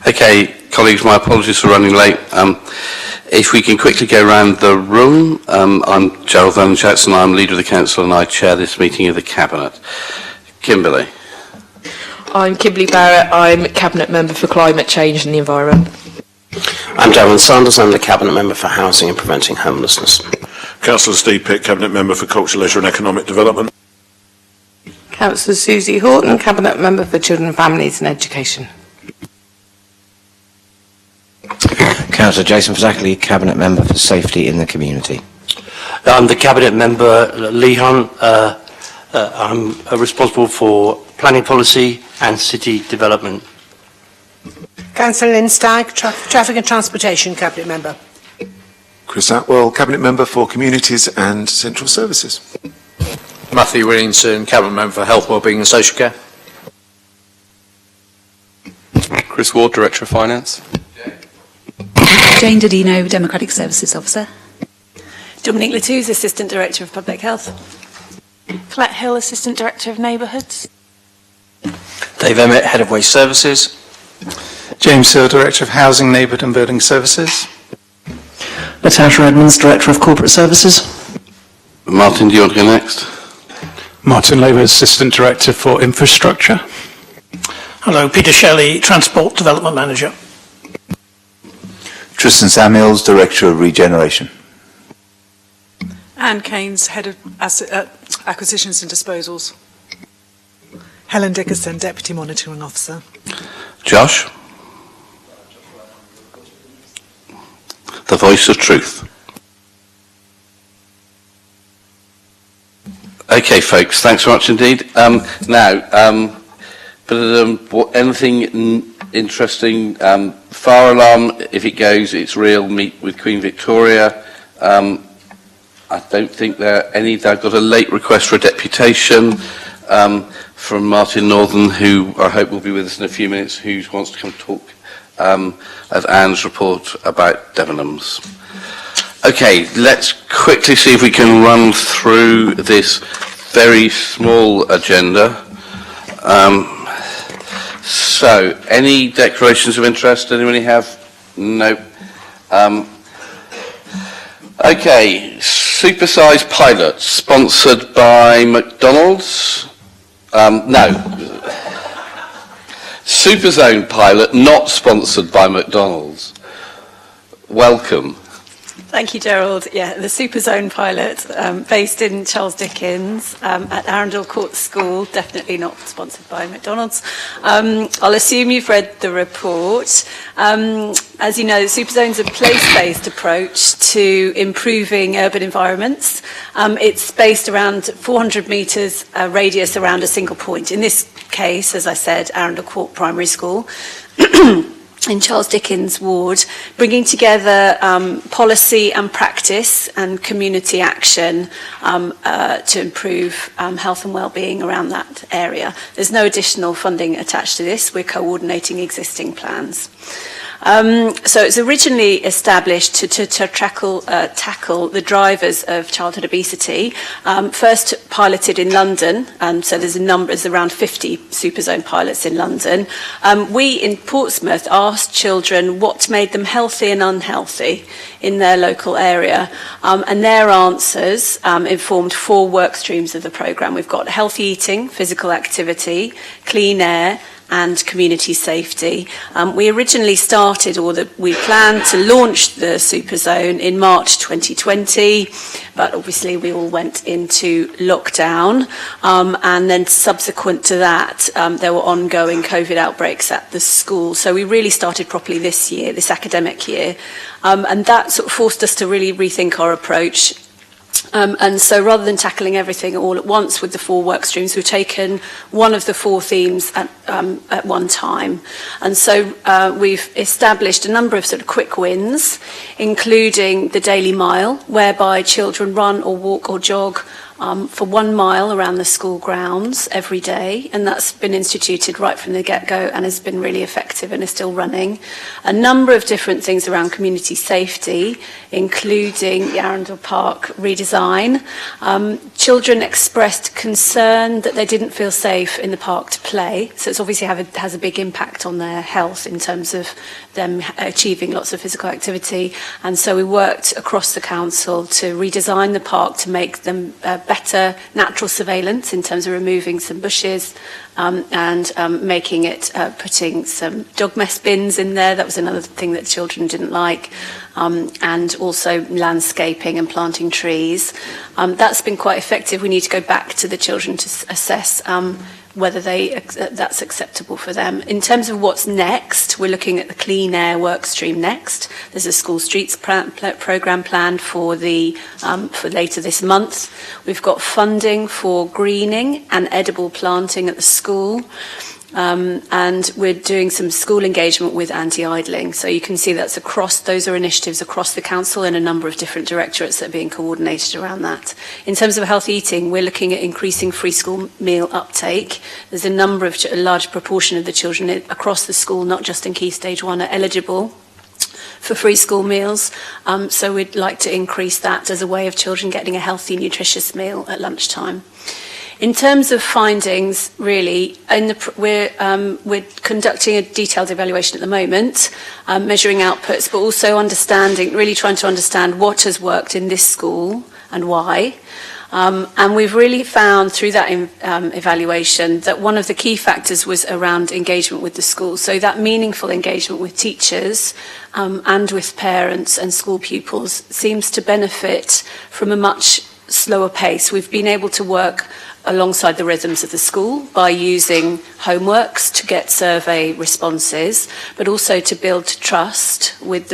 Okay, colleagues, my apologies for running late. If we can quickly go around the room, I'm Gerald Van Jackson, I'm leader of the council and I chair this meeting of the Cabinet. Kimberly. I'm Kimberly Barrett, I'm Cabinet Member for Climate Change and the Environment. I'm Darren Sanders, I'm the Cabinet Member for Housing and Preventing Homelessness. Councillor Steve Pitt, Cabinet Member for Culture, Leisure and Economic Development. Councillor Susie Horton, Cabinet Member for Children, Families and Education. Councillor Jason Fazackerley, Cabinet Member for Safety in the Community. I'm the Cabinet Member Lee Hunt. I'm responsible for planning policy and city development. Councillor Lynn Stagg, Traffic and Transportation Cabinet Member. Chris Atwell, Cabinet Member for Communities and Central Services. Matthew Williamson, Cabinet Member for Health, Wellbeing and Social Care. Chris Ward, Director of Finance. Jane Dodino, Democratic Services Officer. Dominique Latouze, Assistant Director of Public Health. Colette Hill, Assistant Director of Neighbourhoods. Dave Emmett, Head of Waste Services. James Hill, Director of Housing, Neighbourhood and Building Services. Natasha Edmonds, Director of Corporate Services. Martin, do you want to go next? Martin Labour, Assistant Director for Infrastructure. Hello, Peter Shelley, Transport Development Manager. Tristan Samuels, Director of Regeneration. Anne Keynes, Head of Acquisitions and Disposals. Helen Dickerson, Deputy Monitoring Officer. Josh? The voice of truth. Okay, folks, thanks very much indeed. Anything interesting? Fire alarm, if it goes, it's real. Meet with Queen Victoria. I don't think there are any. I've got a late request for a deputation from Martin Northern, who I hope will be with us in a few minutes, who wants to come talk at Anne's report about Debenhams. Okay, let's quickly see if we can run through this very small agenda. So, any declarations of interest? Anybody have? No. Okay, supersized pilot sponsored by McDonald's. No. Superzone pilot not sponsored by McDonald's. Welcome. Thank you, Gerald. Yeah, the Superzone pilot, based in Charles Dickens at Arundel Court School, definitely not sponsored by McDonald's. I'll assume you've read the report. As you know, the Superzone is a place-based approach to improving urban environments. It's based around 400 metres radius around a single point. In this case, as I said, Arundel Court Primary School. In Charles Dickens ward, bringing together policy and practice and community action to improve health and well-being around that area. There's no additional funding attached to this. We're coordinating existing plans. So it's originally established to tackle the drivers of childhood obesity. First piloted in London, so there's around 50 Superzone pilots in London. We in Portsmouth asked children what made them healthy and unhealthy in their local area, and their answers informed 4 work streams of the programme. We've got healthy eating, physical activity, clean air, and community safety. We originally started, we planned to launch the Superzone in March 2020, but obviously we all went into lockdown, and then subsequent to that, there were ongoing COVID outbreaks at the school. So we really started properly this year, this academic year, and that sort of forced us to really rethink our approach. And so rather than tackling everything all at once with the 4 work streams, we've taken one of the 4 themes at one time. And so we've established a number of sort of quick wins, including the Daily Mile, whereby children run or walk or jog for 1 mile around the school grounds every day, and that's been instituted right from the get-go and has been really effective and is still running. A number of different things around community safety, including the Arundel Park redesign. Children expressed concern that they didn't feel safe in the park to play, so it's obviously has a big impact on their health in terms of them achieving lots of physical activity, and so we worked across the council to redesign the park to make them better natural surveillance in terms of removing some bushes and making it, putting some dog mess bins in there. That was another thing that children didn't like, and also landscaping and planting trees. That's been quite effective. We need to go back to the children to assess whether that's acceptable for them. In terms of what's next, we're looking at the Clean Air work stream next. There's a school streets programme planned for later this month. We've got funding for greening and edible planting at the school. And we're doing some school engagement with anti-idling. So you can see those are initiatives across the council and a number of different directorates that are being coordinated around that. In terms of healthy eating, we're looking at increasing free school meal uptake. There's a large proportion of the children across the school, not just in Key Stage 1, are eligible for free school meals. So we'd like to increase that as a way of children getting a healthy, nutritious meal at lunchtime. In terms of findings, really, we're conducting a detailed evaluation at the moment, measuring outputs, but also really trying to understand what has worked in this school and why. And we've really found through that evaluation that one of the key factors was around engagement with the school. So that meaningful engagement with teachers and with parents and school pupils seems to benefit from a much slower pace. We've been able to work alongside the rhythms of the school by using homeworks to get survey responses, but also to build trust with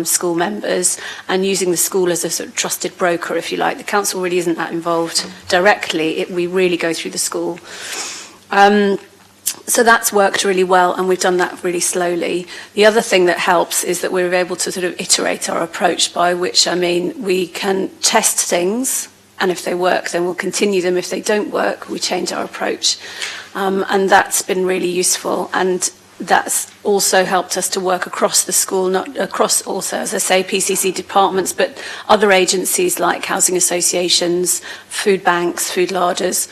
school members and using the school as a sort of trusted broker, if you like. The council really isn't that involved directly. We really go through the school. So that's worked really well, and we've done that really slowly. The other thing that helps is that we're able to sort of iterate our approach, by which I mean we can test things, and if they work, then we'll continue them. If they don't work, we change our approach. And that's been really useful. And that's also helped us to work across the school, not across also, as I say, PCC departments, but other agencies like housing associations, food banks, food larders,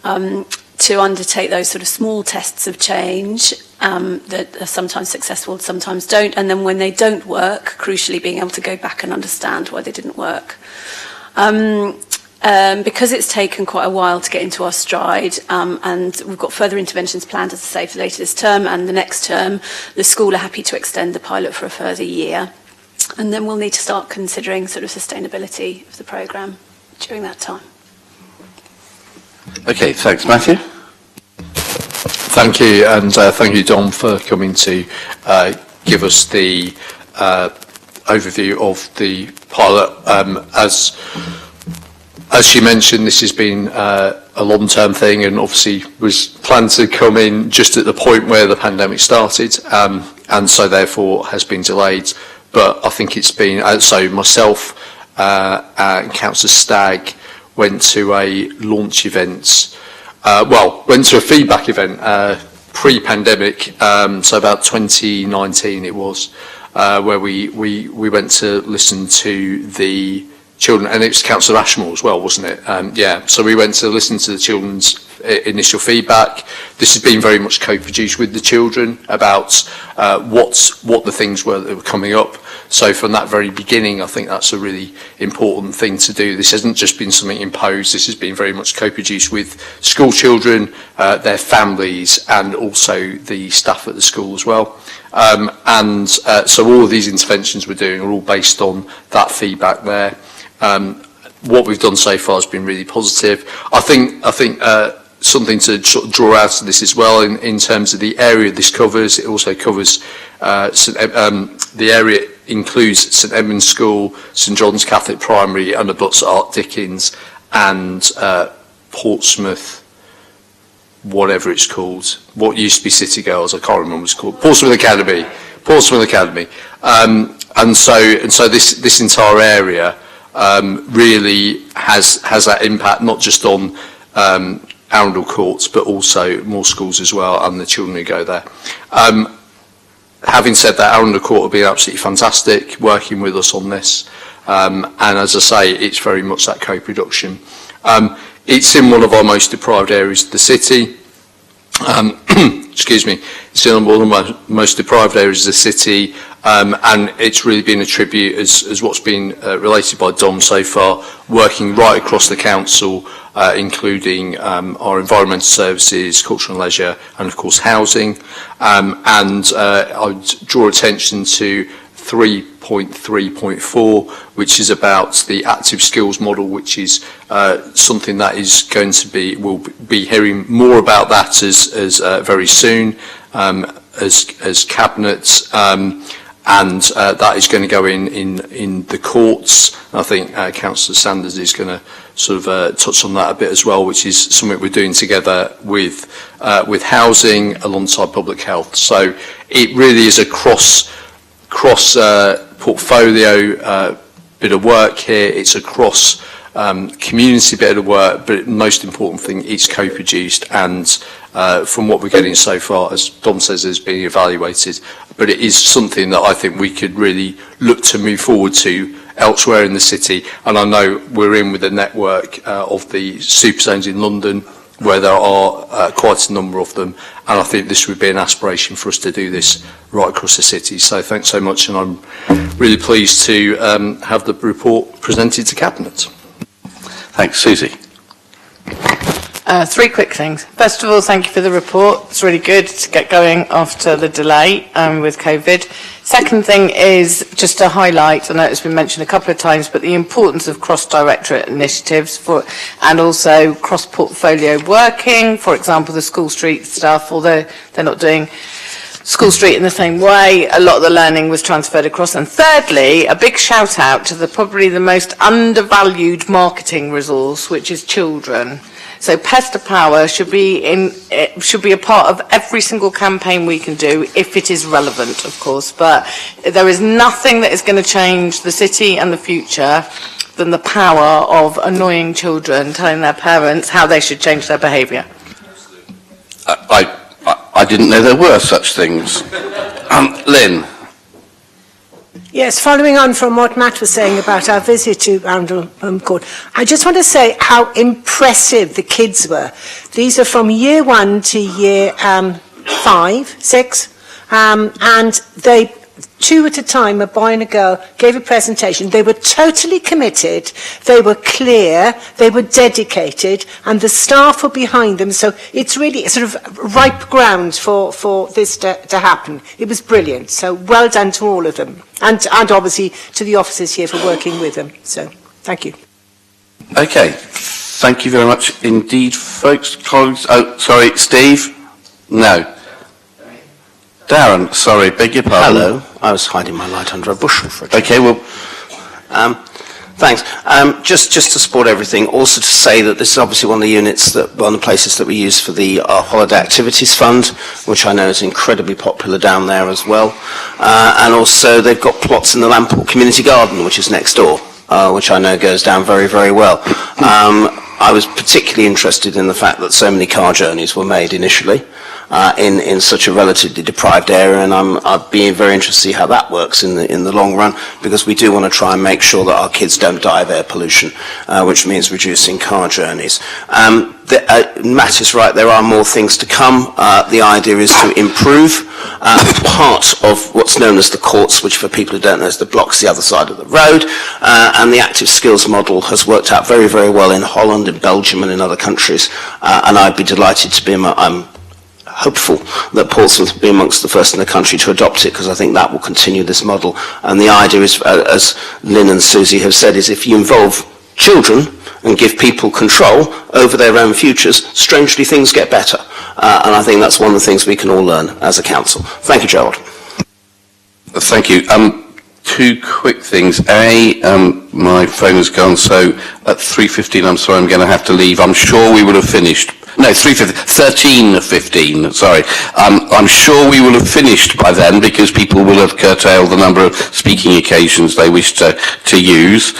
to undertake those sort of small tests of change that are sometimes successful, sometimes don't. And then when they don't work, crucially being able to go back and understand why they didn't work. Because it's taken quite a while to get into our stride, and we've got further interventions planned, as I say, for later this term and the next term, the school are happy to extend the pilot for a further year. And then we'll need to start considering sort of sustainability of the programme during that time. Okay, thanks. Matthew? Thank you, and thank you, Dom, for coming to give us the overview of the pilot. As she mentioned, this has been a long-term thing, and obviously was planned to come in just at the point where the pandemic started, and so therefore has been delayed. But I think it's been, so myself and Councillor Stagg went to a launch event, went to a feedback event pre-pandemic, so about 2019 it was, where we went to listen to the children, and it was Councillor Ashmore as well, wasn't it? So we went to listen to the children's initial feedback. This has been very much co-produced with the children about what the things were that were coming up. So from that very beginning, I think that's a really important thing to do. This hasn't just been something imposed. This has been very much co-produced with school children, their families, and also the staff at the school as well. So all of these interventions we're doing are all based on that feedback there. What we've done so far has been really positive. I think something to draw out of this as well in terms of the area this covers. It also covers the area includes St Edmund's School, St John's Catholic Primary, and abuts Art Dickens, and Portsmouth, whatever it's called, what used to be City Girls, I can't remember what it's called, Portsmouth Academy. And so this entire area really has that impact not just on Arundel Courts, but also more schools as well, and the children who go there. Having said that, Arundel Court have been absolutely fantastic working with us on this, and as I say, it's very much that co-production. It's in one of our most deprived areas of the city. Excuse me, it's in one of the most deprived areas of the city, and it's really been a tribute, as what's been related by Dom so far, working right across the council, including our environmental services, culture and leisure, and of course housing. And I would draw attention to 3.3.4, which is about the active skills model, which is something that is going to be, we'll be hearing more about that as very soon as Cabinet, and that is going to go in the courts. I think Councillor Sanders is going to sort of touch on that a bit as well, which is something we're doing together with housing alongside public health. So it really is a cross portfolio bit of work here. It's a cross community bit of work, but the most important thing, it's co-produced, and from what we're getting so far, as Dom says, is being evaluated, but it is something that I think we could really look to move forward to elsewhere in the city. And I know we're in with a network of the super zones in London, where there are quite a number of them, and I think this would be an aspiration for us to do this right across the city. So thanks so much, and I'm really pleased to have the report presented to Cabinet. Thanks. Susie. 3 quick things. First of all, thank you for the report. It's really good to get going after the delay with COVID. Second thing is just to highlight, I know it's been mentioned a couple of times, but the importance of cross-directorate initiatives and also cross-portfolio working. For example, the School Street stuff, although they're not doing School Street in the same way, a lot of the learning was transferred across. And thirdly, a big shout out to probably the most undervalued marketing resource, which is children. So Pester Power should be a part of every single campaign we can do, if it is relevant, of course. But there is nothing that is going to change the city and the future than the power of annoying children telling their parents how they should change their behaviour. I didn't know there were such things. Lynn. Yes, following on from what Matt was saying about our visit to Arundel Court, I just want to say how impressive the kids were. These are from year 1 to year 5, 6, and they, 2 at a time, a boy and a girl, gave a presentation. They were totally committed, they were clear, they were dedicated, and the staff were behind them. So it's really sort of ripe ground for this to happen. It was brilliant. So well done to all of them. And obviously to the officers here for working with them. So thank you. Okay. Thank you very much indeed, folks. Colleagues. Oh, sorry, Steve? No. Darren, sorry, beg your pardon. Hello. I was hiding my light under a bushel for a change. Okay, well... Thanks. Just to support everything, also to say that this is obviously one of the places that we use for the Holiday Activities Fund, which I know is incredibly popular down there as well. And also they've got plots in the Lamport Community Garden, which is next door, which I know goes down very, very well. I was particularly interested in the fact that so many car journeys were made initially in such a relatively deprived area, and I'd be very interested to see how that works in the long run, because we do want to try and make sure that our kids don't die of air pollution, which means reducing car journeys. Matt is right, there are more things to come. The idea is to improve part of what's known as the courts, which for people who don't know is the blocks the other side of the road, and the active skills model has worked out very, very well in Holland, in Belgium and in other countries, and I'd be delighted to be, I'm hopeful that Portsmouth will be amongst the first in the country to adopt it, because I think that will continue this model. And the idea is, as Lynn and Susie have said, is if you involve children and give people control over their own futures, strangely things get better. And I think that's one of the things we can all learn as a council. Thank you, Gerald. Thank you. 2 quick things. My phone has gone, so at 3:15, I'm sorry, I'm going to have to leave. I'm sure we would have finished No, 13:15, sorry. I'm sure we will have finished by then because people will have curtailed the number of speaking occasions they wish to use.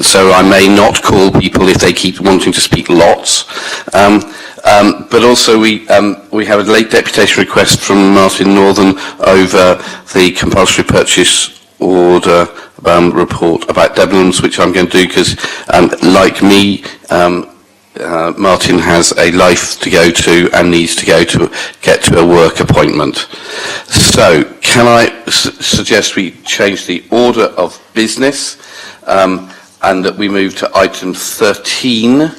So I may not call people if they keep wanting to speak lots. But also we have a late deputation request from Martin Northern over the compulsory purchase order report about Debenhams, which I'm going to do because, like me, Martin has a life to go to and needs to get to a work appointment. So can I suggest we change the order of business and that we move to item 13,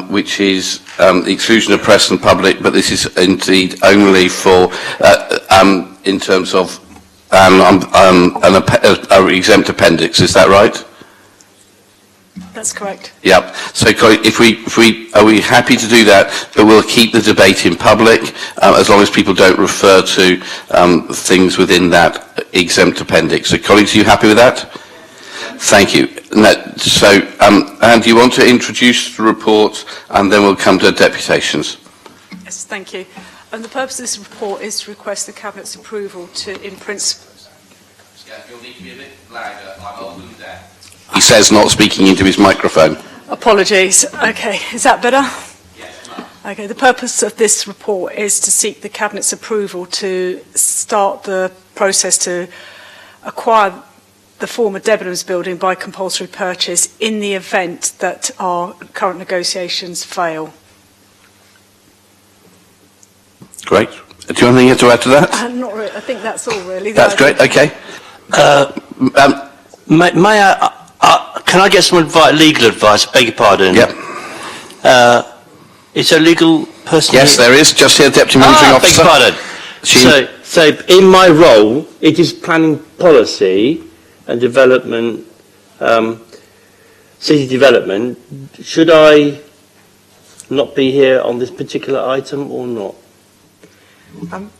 which is the exclusion of press and public, but this is indeed only for, in terms of an exempt appendix, is that right? That's correct. Yep. So if we are we happy to do that, but we'll keep the debate in public as long as people don't refer to things within that exempt appendix. So colleagues, are you happy with that? Thank you. So, Anne, do you want to introduce the report and then we'll come to deputations? Yes, thank you. And the purpose of this report is to request the Cabinet's approval to, in principle... You'll need to be a bit louder. I'm old and deaf. He says, not speaking into his microphone. Apologies. Okay, is that better? Yes. Okay, the purpose of this report is to seek the Cabinet's approval to start the process to acquire the former Debenhams building by compulsory purchase in the event that our current negotiations fail. Great. Do you have anything to add to that? Not really. I think that's all really. That's great. Okay. May I, can I get some legal advice? I beg your pardon. Yep. Is there a legal person? Yes, there is. Just here, Deputy Monitoring Officer. Beg your pardon. So in my role, it is planning policy and development, city development. Should I not be here on this particular item or not?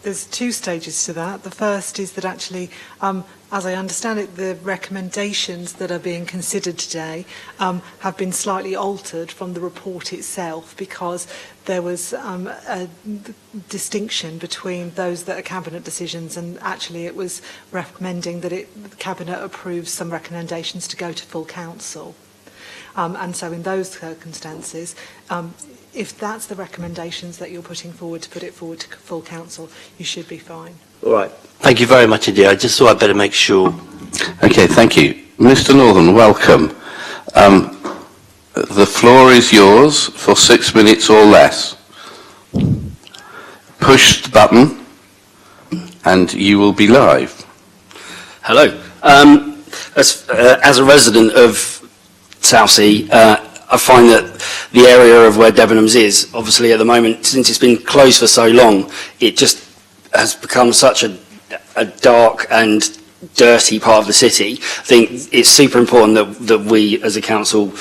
There's two stages to that. The first is that actually, as I understand it, the recommendations that are being considered today have been slightly altered from the report itself because there was a distinction between those that are Cabinet decisions and actually it was recommending that the Cabinet approves some recommendations to go to full council. And so in those circumstances, if that's the recommendations that you're putting forward to put it forward to full council, you should be fine. All right. Thank you very much indeed. I just thought I'd better make sure. Okay, thank you. Mr. Northern, welcome. The floor is yours for 6 minutes or less. Push the button and you will be live. Hello. As a resident of Southsea, I find that the area of where Debenhams is, obviously at the moment, since it's been closed for so long, it just has become such a dark and dirty part of the city. I think it's super important that we as a council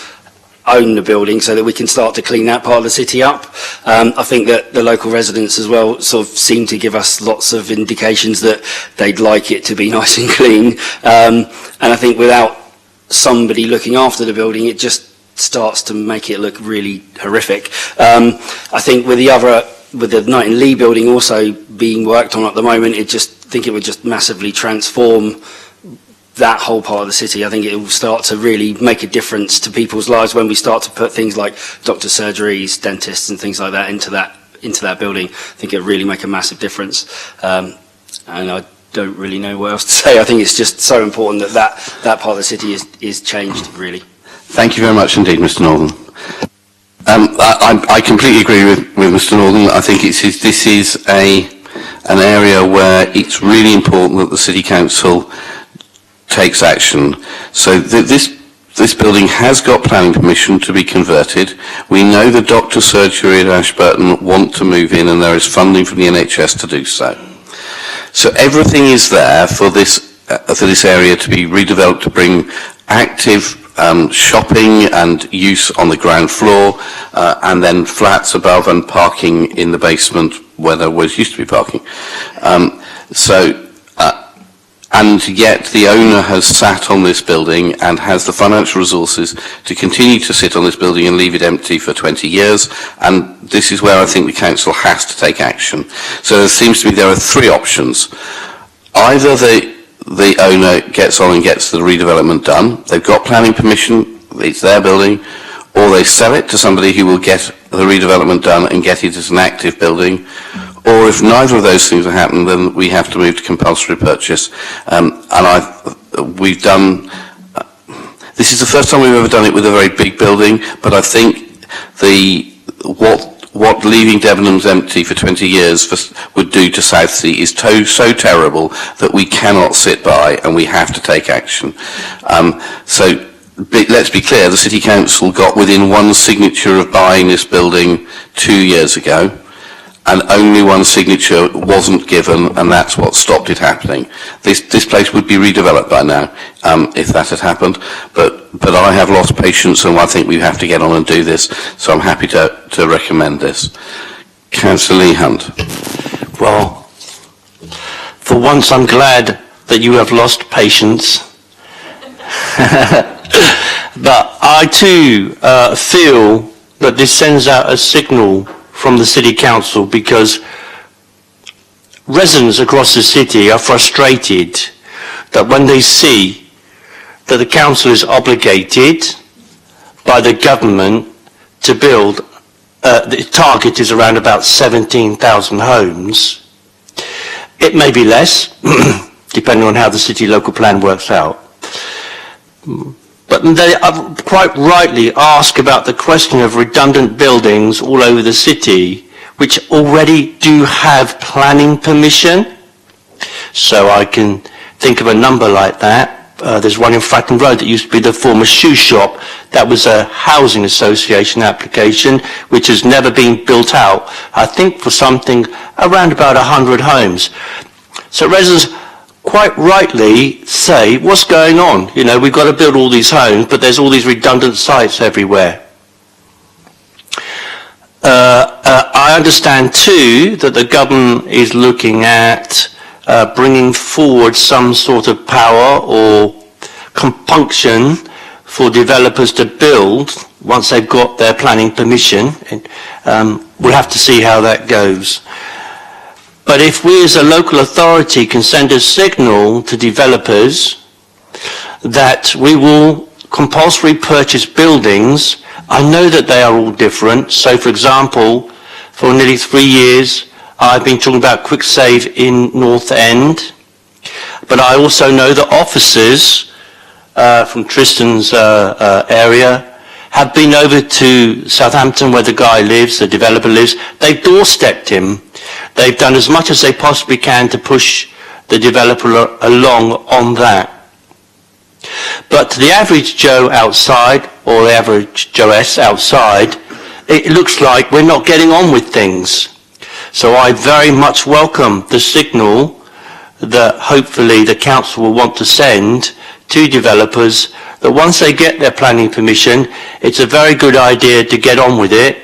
own the building so that we can start to clean that part of the city up. I think that the local residents as well sort of seem to give us lots of indications that they'd like it to be nice and clean. And I think without somebody looking after the building, it just starts to make it look really horrific. I think with the Knight and Lee building also being worked on at the moment, I think it would just massively transform that whole part of the city. I think it will start to really make a difference to people's lives when we start to put things like doctor surgeries, dentists and things like that into that building. I think it will really make a massive difference. And I don't really know what else to say. I think it's just so important that part of the city is changed, really. Thank you very much indeed, Mr. Northern. I completely agree with Mr. Northern. I think this is an area where it's really important that the City Council takes action. So this building has got planning permission to be converted. We know the doctor surgery at Ashburton want to move in and there is funding from the NHS to do so. So everything is there for this area to be redeveloped to bring active shopping and use on the ground floor and then flats above and parking in the basement where there used to be parking. and yet the owner has sat on this building and has the financial resources to continue to sit on this building and leave it empty for 20 years, and this is where I think the council has to take action. So there seems to be there are three options. Either the owner gets on and gets the redevelopment done, they've got planning permission, it's their building, or they sell it to somebody who will get the redevelopment done and get it as an active building. Or if neither of those things happen, then we have to move to compulsory purchase. We've done, this is the first time we've ever done it with a very big building, but I think what leaving Debenhams empty for 20 years would do to Southsea is so terrible that we cannot sit by and we have to take action. So let's be clear, the City Council got within one signature of buying this building 2 years ago, and only one signature wasn't given, and that's what stopped it happening. This place would be redeveloped by now, if that had happened, but I have lost patience, and I think we have to get on and do this, so I'm happy to recommend this. Councillor Lee Hunt. Well, for once I'm glad that you have lost patience. But I too feel that this sends out a signal from the City Council, because residents across the city are frustrated that when they see that the council is obligated by the government to build, the target is around about 17,000 homes. It may be less, depending on how the city local plan works out. But they quite rightly ask about the question of redundant buildings all over the city, which already do have planning permission. So I can think of a number like that. There's one in Fratton Road that used to be the former shoe shop. That was a housing association application, which has never been built out, I think for something around about 100 homes. So residents quite rightly say, what's going on? You know, we've got to build all these homes, but there's all these redundant sites everywhere. I understand too that the government is looking at bringing forward some sort of power or compunction for developers to build once they've got their planning permission. We'll have to see how that goes. But if we as a local authority can send a signal to developers that we will compulsory purchase buildings, I know that they are all different. So for example, for nearly 3 years, I've been talking about Quick Save in North End, but I also know that officers from Tristan's area have been over to Southampton where the guy lives, the developer lives. They've doorstepped him. They've done as much as they possibly can to push the developer along on that. But to the average Joe outside, or the average Joess outside, it looks like we're not getting on with things. So I very much welcome the signal that hopefully the council will want to send to developers that once they get their planning permission, it's a very good idea to get on with it.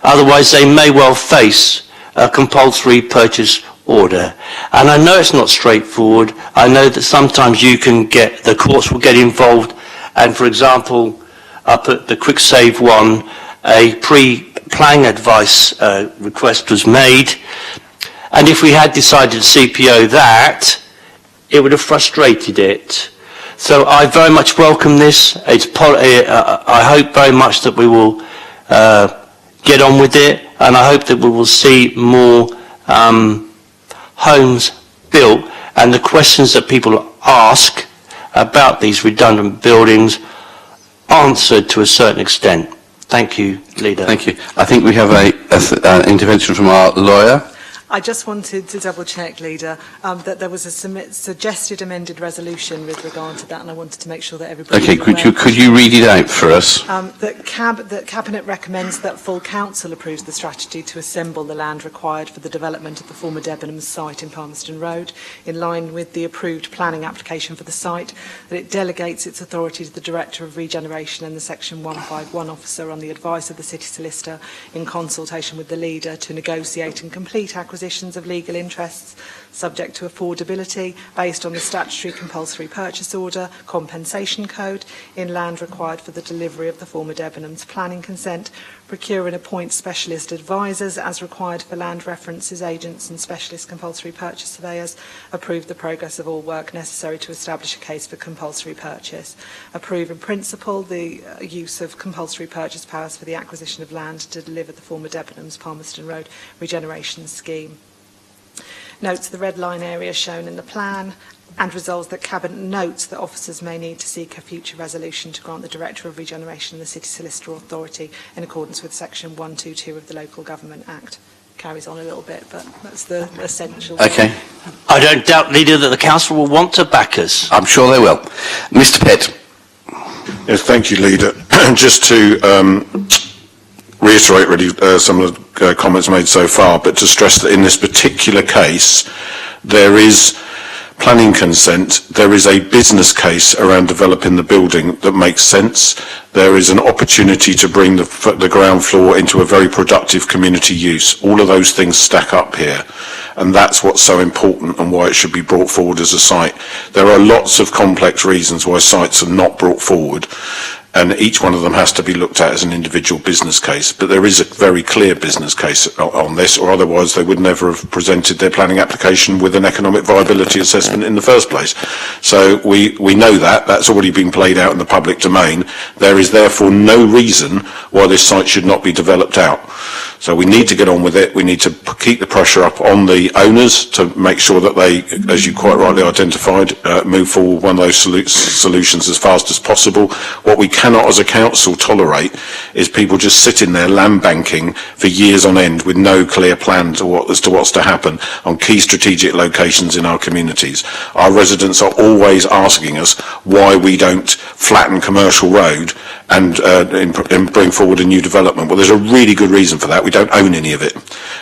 Otherwise, they may well face a compulsory purchase order. And I know it's not straightforward. I know that sometimes the courts will get involved. And for example, up at the Quick Save one, a pre-planning advice request was made. And if we had decided to CPO that, it would have frustrated it. So I very much welcome this. I hope very much that we will get on with it, and I hope that we will see more homes built, and the questions that people ask about these redundant buildings answered to a certain extent. Thank you, Leader. Thank you. I think we have an intervention from our lawyer. I just wanted to double check, Leader, that there was a suggested amended resolution with regard to that, and I wanted to make sure that everybody... Okay, could you read it out for us? That Cabinet recommends that full council approves the strategy to assemble the land required for the development of the former Debenhams site in Palmerston Road, in line with the approved planning application for the site, that it delegates its authority to the Director of Regeneration and the Section 151 officer on the advice of the City Solicitor in consultation with the Leader to negotiate and complete acquisition acquisitions of legal interests subject to affordability based on the statutory compulsory purchase order compensation code in land required for the delivery of the former Debenhams planning consent, procure and appoint specialist advisors as required for land references agents and specialist compulsory purchase surveyors, approve the progress of all work necessary to establish a case for compulsory purchase, approve in principle the use of compulsory purchase powers for the acquisition of land to deliver the former Debenhams Palmerston Road regeneration scheme. Notes the red line area shown in the plan and resolves that Cabinet notes that officers may need to seek a future resolution to grant the Director of Regeneration the City Solicitor authority in accordance with Section 122 of the Local Government Act. Carries on a little bit, but that's the essential. Okay. I don't doubt, Leader, that the Council will want to back us. I'm sure they will. Mr Pitt. Yes, thank you, Leader. Just to reiterate really some of the comments made so far, but to stress that in this particular case, there is planning consent, there is a business case around developing the building that makes sense. There is an opportunity to bring the ground floor into a very productive community use. All of those things stack up here, and that's what's so important and why it should be brought forward as a site. There are lots of complex reasons why sites are not brought forward, and each one of them has to be looked at as an individual business case. But there is a very clear business case on this, or otherwise they would never have presented their planning application with an economic viability assessment in the first place. So we know that. That's already been played out in the public domain. There is therefore no reason why this site should not be developed out. So we need to get on with it. We need to keep the pressure up on the owners to make sure that they, as you quite rightly identified, move forward one of those solutions as fast as possible. What we cannot as a council tolerate is people just sitting there land banking for years on end with no clear plan as to what's to happen on key strategic locations in our communities. Our residents are always asking us why we don't flatten Commercial Road and bring forward a new development. Well, there's a really good reason for that. We don't own any of it.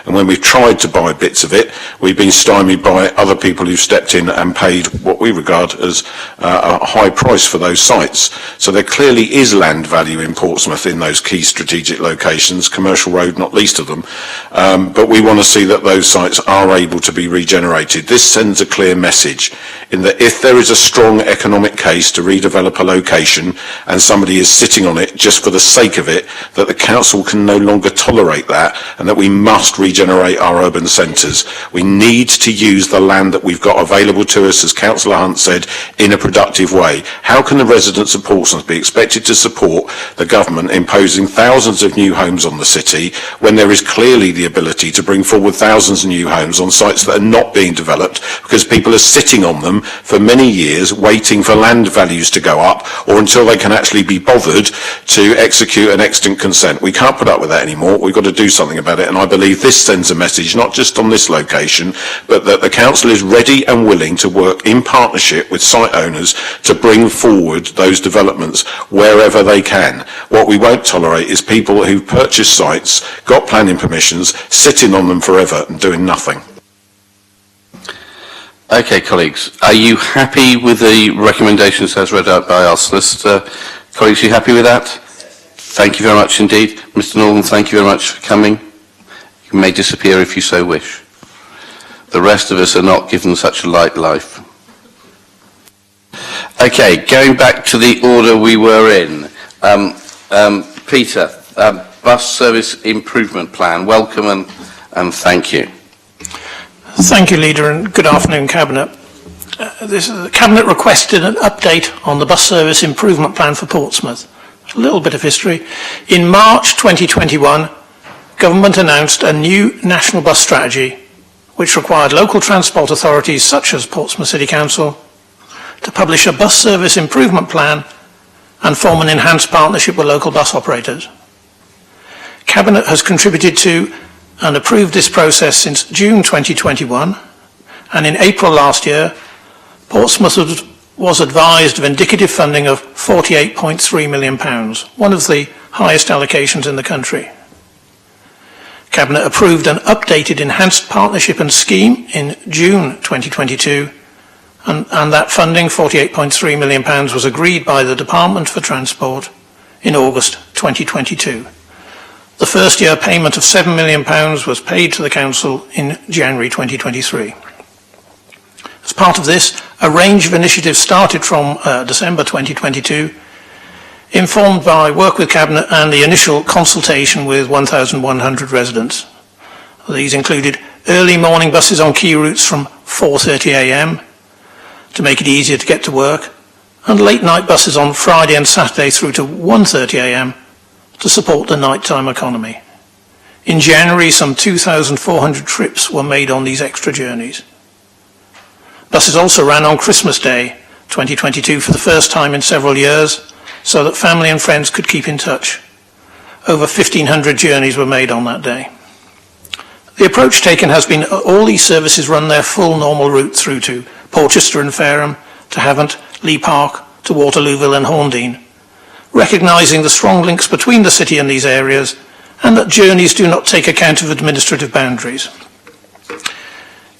And when we've tried to buy bits of it, we've been stymied by other people who've stepped in and paid what we regard as a high price for those sites. So there clearly is land value in Portsmouth in those key strategic locations, Commercial Road not least of them. But we want to see that those sites are able to be regenerated. This sends a clear message in that if there is a strong economic case to redevelop a location and somebody is sitting on it just for the sake of it, that the council can no longer tolerate that, and that we must regenerate our urban centres. We need to use the land that we've got available to us, as Councillor Hunt said, in a productive way. How can the residents of Portsmouth be expected to support the government imposing thousands of new homes on the city when there is clearly the ability to bring forward thousands of new homes on sites that are not being developed because people are sitting on them for many years waiting for land values to go up or until they can actually be bothered to execute an extant consent? We can't put up with that anymore. We've got to do something about it, and I believe this sends a message not just on this location, but that the council is ready and willing to work in partnership with site owners to bring forward those developments wherever they can. What we won't tolerate is people who've purchased sites, got planning permissions, sitting on them forever and doing nothing. Okay, colleagues, are you happy with the recommendations as read out by our solicitor? Colleagues, are you happy with that? Thank you very much indeed. Mr. Northern, thank you very much for coming. You may disappear if you so wish. The rest of us are not given such a light life. Okay, going back to the order we were in. Peter, bus service improvement plan. Welcome and thank you. Thank you, Leader, and good afternoon, Cabinet. The Cabinet requested an update on the bus service improvement plan for Portsmouth. A little bit of history. In March 2021, Government announced a new national bus strategy, which required local transport authorities such as Portsmouth City Council to publish a bus service improvement plan and form an enhanced partnership with local bus operators. Cabinet has contributed to and approved this process since June 2021, and in April last year, Portsmouth was advised of indicative funding of £48.3 million, one of the highest allocations in the country. Cabinet approved an updated enhanced partnership and scheme in June 2022, and that funding, £48.3 million, was agreed by the Department for Transport in August 2022. The first year payment of £7 million was paid to the Council in January 2023. As part of this, a range of initiatives started from December 2022, informed by work with Cabinet and the initial consultation with 1,100 residents. These included early morning buses on key routes from 4:30 a.m. to make it easier to get to work, and late night buses on Friday and Saturday through to 1:30 a.m. to support the nighttime economy. In January, some 2,400 trips were made on these extra journeys. Buses also ran on Christmas Day 2022 for the first time in several years, so that family and friends could keep in touch. Over 1,500 journeys were made on that day. The approach taken has been all these services run their full normal route through to Porchester and Fareham, to Havant, Lee Park, to Waterlooville and Horndean, recognising the strong links between the city and these areas, and that journeys do not take account of administrative boundaries.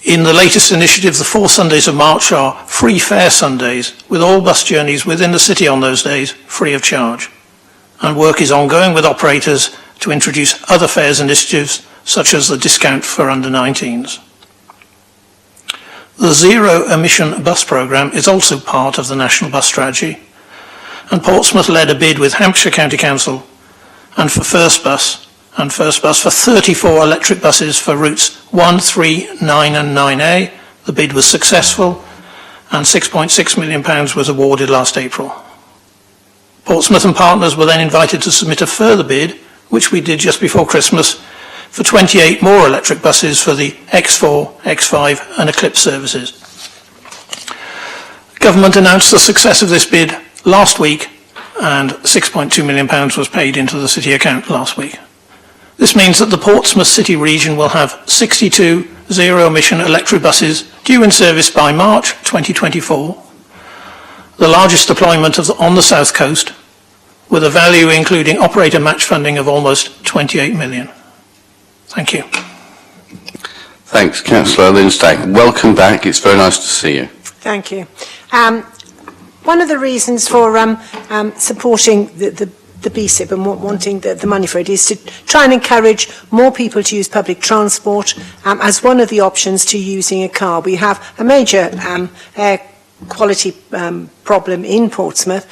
In the latest initiative, the 4 Sundays of March are free fare Sundays, with all bus journeys within the city on those days free of charge. And work is ongoing with operators to introduce other fares initiatives, such as the discount for under-19s. The Zero Emission Bus Programme is also part of the National Bus Strategy, and Portsmouth led a bid with Hampshire County Council and for First Bus for 34 electric buses for routes 1, 3, 9 and 9A. The bid was successful and £6.6 million was awarded last April. Portsmouth and partners were then invited to submit a further bid, which we did just before Christmas, for 28 more electric buses for the X4, X5 and Eclipse services. Government announced the success of this bid last week, and £6.2 million was paid into the city account last week. This means that the Portsmouth City region will have 62 zero-emission electric buses due in service by March 2024, the largest deployment on the south coast, with a value including operator match funding of almost 28 million. Thank you. Thanks, Councillor Lindstack. Welcome back. It's very nice to see you. Thank you. One of the reasons for supporting the BSIP and wanting the money for it is to try and encourage more people to use public transport as one of the options to using a car. We have a major air quality problem in Portsmouth.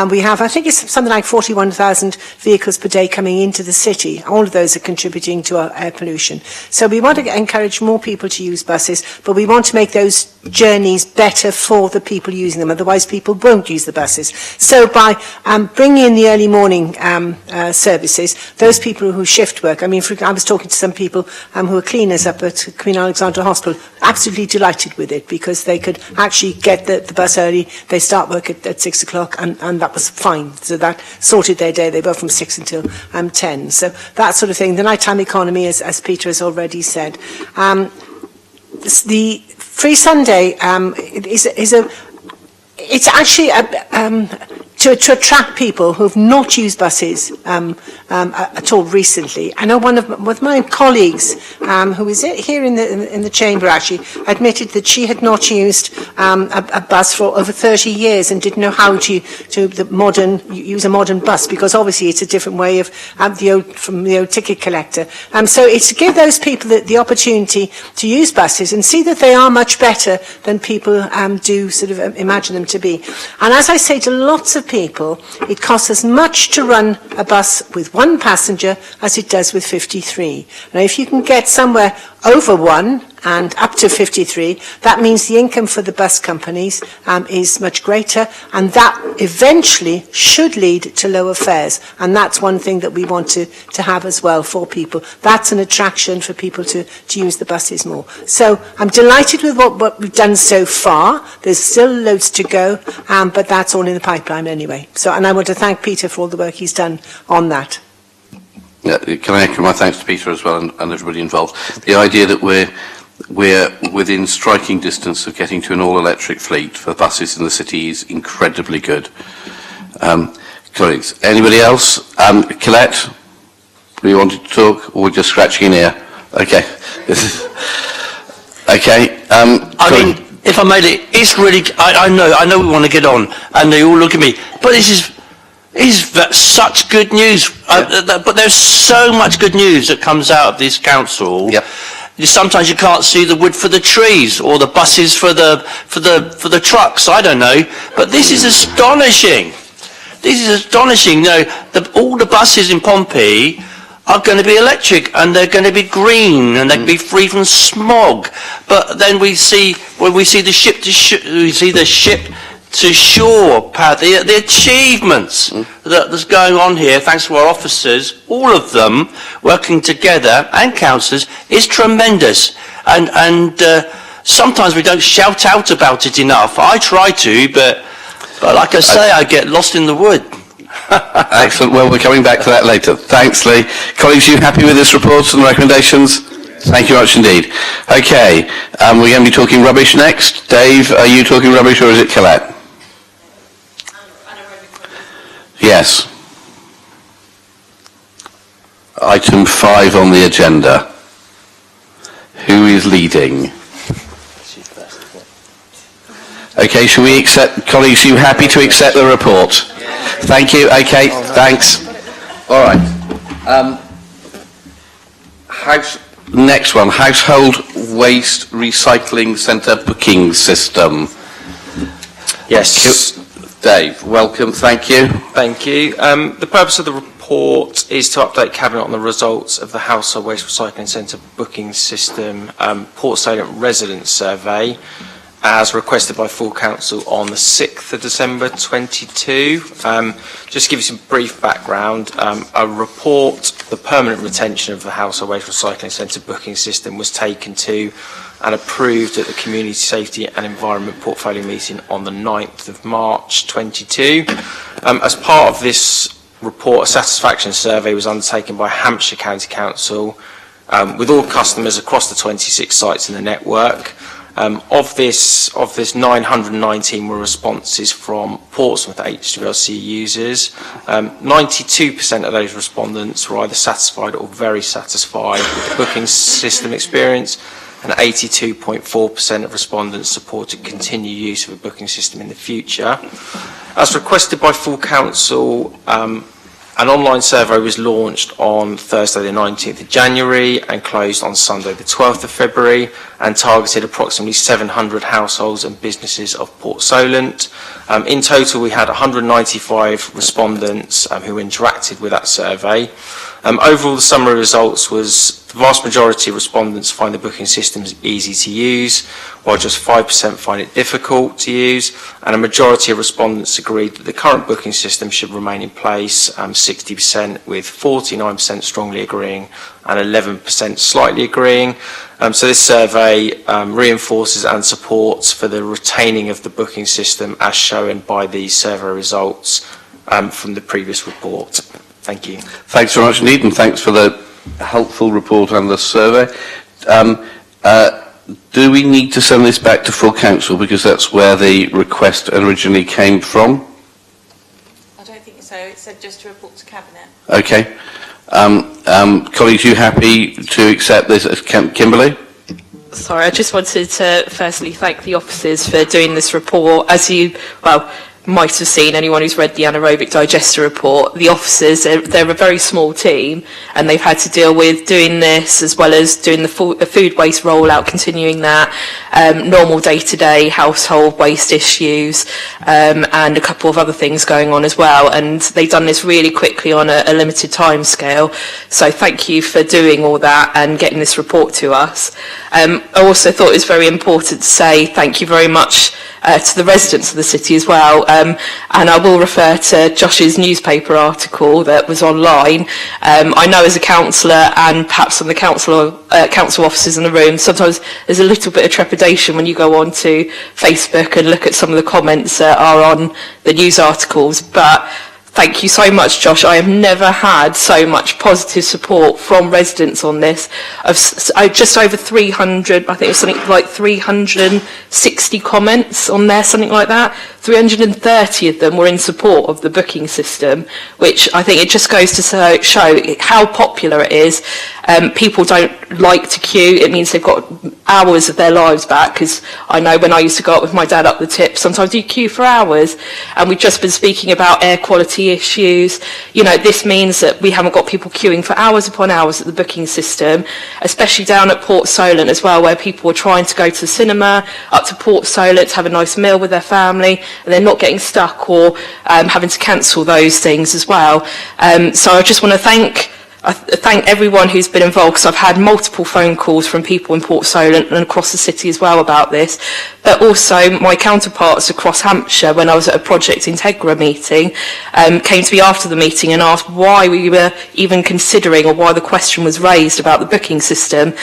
We have, I think it's something like 41,000 vehicles per day coming into the city. All of those are contributing to our air pollution. So we want to encourage more people to use buses, but we want to make those journeys better for the people using them. Otherwise, people won't use the buses. So by bringing in the early morning services, those people who shift work, I mean, I was talking to some people who are cleaners up at Queen Alexandra Hospital, absolutely delighted with it because they could actually get the bus early. They start work at 6 o'clock and that was fine. So that sorted their day. They were from 6 until 10. So that sort of thing. The nighttime economy, as Peter has already said. The Free Sunday it's actually to attract people who have not used buses at all recently. I know one of my colleagues, who is here in the chamber actually, admitted that she had not used a bus for over 30 years and didn't know how to use a modern bus, because obviously it's a different way of from the old ticket collector. So it's to give those people the opportunity to use buses and see that they are much better than people do sort of imagine them to be. And as I say to lots of people, it costs as much to run a bus with one passenger as it does with 53. Now, if you can get somewhere over 1 and up to 53, that means the income for the bus companies is much greater, and that eventually should lead to lower fares. And that's one thing that we want to have as well for people. That's an attraction for people to use the buses more. So I'm delighted with what we've done so far. There's still loads to go, but that's all in the pipeline anyway. So, and I want to thank Peter for all the work he's done on that. Yeah, can I echo my thanks to Peter as well and everybody involved. The idea that we're within striking distance of getting to an all-electric fleet for buses in the city is incredibly good. Colleagues, anybody else? Colette, we wanted to talk, or just scratching an ear? Okay. Okay. I mean, if I made it, it's really, I know we want to get on, and they all look at me, but this is such good news. But there's so much good news that comes out of this council. Yep. Sometimes you can't see the wood for the trees or the buses for the trucks. I don't know. But this is astonishing. This is astonishing. All the buses in Pompey are going to be electric, and they're going to be green, and they're going to be free from smog. But then when we see the ship to shore power, the achievements that's going on here, thanks to our officers, all of them working together, and councillors, is tremendous. And sometimes we don't shout out about it enough. I try to, but like I say, I get lost in the wood. Excellent. Well, we're coming back to that later. Thanks, Lee. Colleagues, you happy with this report and the recommendations? Thank you much indeed. Okay, we're going to be talking rubbish next. Dave, are you talking rubbish or is it Colette? Yes. Item 5 on the agenda. Who is leading? Okay, shall we accept, colleagues, are you happy to accept the report? Thank you. Okay, thanks. All right. Next one, Household Waste Recycling Centre Booking System. Yes. Dave, welcome. Thank you. Thank you. The purpose of the report is to update Cabinet on the results of the Household Waste Recycling Centre Booking System Portsolent Resident Survey, as requested by full council on the 6th of December 22. Just to give you some brief background, a report, the permanent retention of the Household Waste Recycling Centre booking system was taken to and approved at the Community Safety and Environment Portfolio meeting on the 9th of March 22. As part of this report, a satisfaction survey was undertaken by Hampshire County Council with all customers across the 26 sites in the network. Of this 919 were responses from Portsmouth HWLC users. 92% of those respondents were either satisfied or very satisfied with the booking system experience, and 82.4% of respondents supported continued use of a booking system in the future. As requested by full council, an online survey was launched on Thursday the 19th of January and closed on Sunday the 12th of February and targeted approximately 700 households and businesses of Portsolent. In total, we had 195 respondents who interacted with that survey. Overall, the summary results was the vast majority of respondents find the booking systems easy to use, while just 5% find it difficult to use, and a majority of respondents agreed that the current booking system should remain in place, 60% with 49% strongly agreeing and 11% slightly agreeing. So this survey reinforces and supports for the retaining of the booking system as shown by the survey results from the previous report. Thank you. Thanks very much indeed, and thanks for the helpful report on the survey. Do we need to send this back to full council because that's where the request originally came from? I don't think so. It said just to report to Cabinet. Okay. Colleagues, you happy to accept this as Kimberly? Sorry, I just wanted to firstly thank the officers for doing this report. As you, might have seen, anyone who's read the Anaerobic Digester report, the officers, they're a very small team and they've had to deal with doing this as well as doing the food waste rollout, continuing that, normal day-to-day household waste issues, and a couple of other things going on as well. And they've done this really quickly on a limited time scale. So thank you for doing all that and getting this report to us. I also thought it was very important to say thank you very much to the residents of the city as well, and I will refer to Josh's newspaper article that was online. I know as a councillor and perhaps on the council officers in the room, sometimes there's a little bit of trepidation when you go on to Facebook and look at some of the comments that are on the news articles, but thank you so much, Josh. I have never had so much positive support from residents on this. Of just over 300, I think it was something like 360 comments on there, something like that. 330 of them were in support of the booking system, which I think it just goes to show how popular it is. People don't like to queue. It means they've got hours of their lives back, because I know when I used to go up with my dad up the tip, sometimes you queue for hours. And we've just been speaking about air quality security issues. You know, this means that we haven't got people queuing for hours upon hours at the booking system, especially down at Port Solent as well, where people are trying to go to the cinema, up to Port Solent to have a nice meal with their family, and they're not getting stuck or having to cancel those things as well. So I just want to thank everyone who's been involved, because I've had multiple phone calls from people in Port Solent and across the city as well about this, but also my counterparts across Hampshire, when I was at a Project Integra meeting, came to me after the meeting and asked why we were even considering, or why the question was raised about the booking system.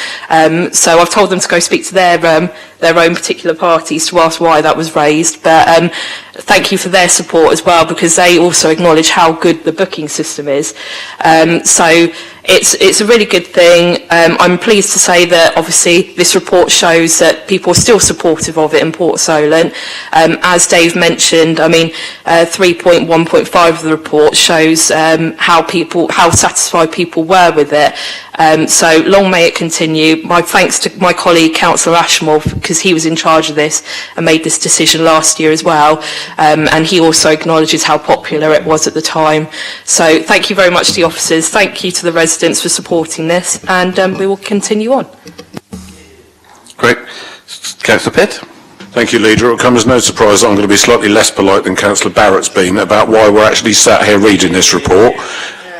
So I've told them to go speak to their own particular parties to ask why that was raised, but thank you for their support as well, because they also acknowledge how good the booking system is. So it's a really good thing. I'm pleased to say that obviously this report shows that people are still supportive of it in Port Solent. As Dave mentioned, I mean, 3.1.5 of the report shows how satisfied people were with it. So long may it continue. My thanks to my colleague Councillor Ashmore, because he was in charge of this and made this decision last year as well. And he also acknowledges how popular it was at the time. So thank you very much to the officers. Thank you to the residents for supporting this, and we will continue on. Great. Councillor Pitt. Thank you, Leader. It will come as no surprise that I'm going to be slightly less polite than Councillor Barrett's been about why we're actually sat here reading this report.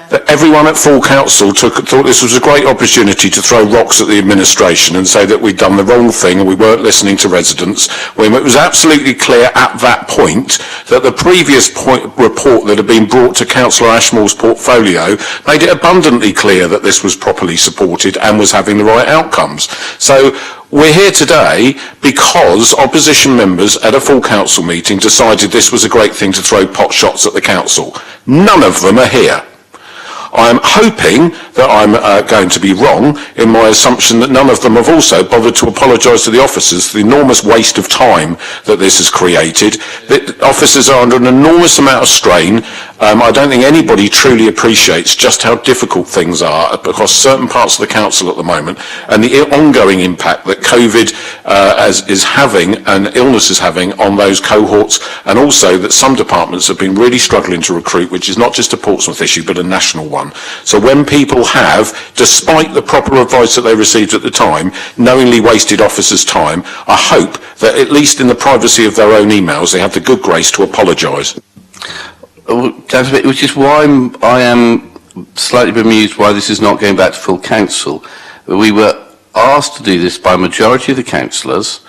That everyone at full council thought this was a great opportunity to throw rocks at the administration and say that we'd done the wrong thing and we weren't listening to residents, when it was absolutely clear at that point that the previous report that had been brought to Councillor Ashmore's portfolio made it abundantly clear that this was properly supported and was having the right outcomes. So we're here today because opposition members at a full council meeting decided this was a great thing to throw pot shots at the council. None of them are here. I'm hoping that I'm going to be wrong in my assumption that none of them have also bothered to apologise to the officers for the enormous waste of time that this has created. The officers are under an enormous amount of strain. I don't think anybody truly appreciates just how difficult things are across certain parts of the council at the moment, and the ongoing impact that COVID is having and illness is having on those cohorts, and also that some departments have been really struggling to recruit, which is not just a Portsmouth issue but a national one. So when people have, despite the proper advice that they received at the time, knowingly wasted officers' time, I hope that at least in the privacy of their own emails they have the good grace to apologise. Which is why I am slightly bemused why this is not going back to full council. We were asked to do this by a majority of the councillors,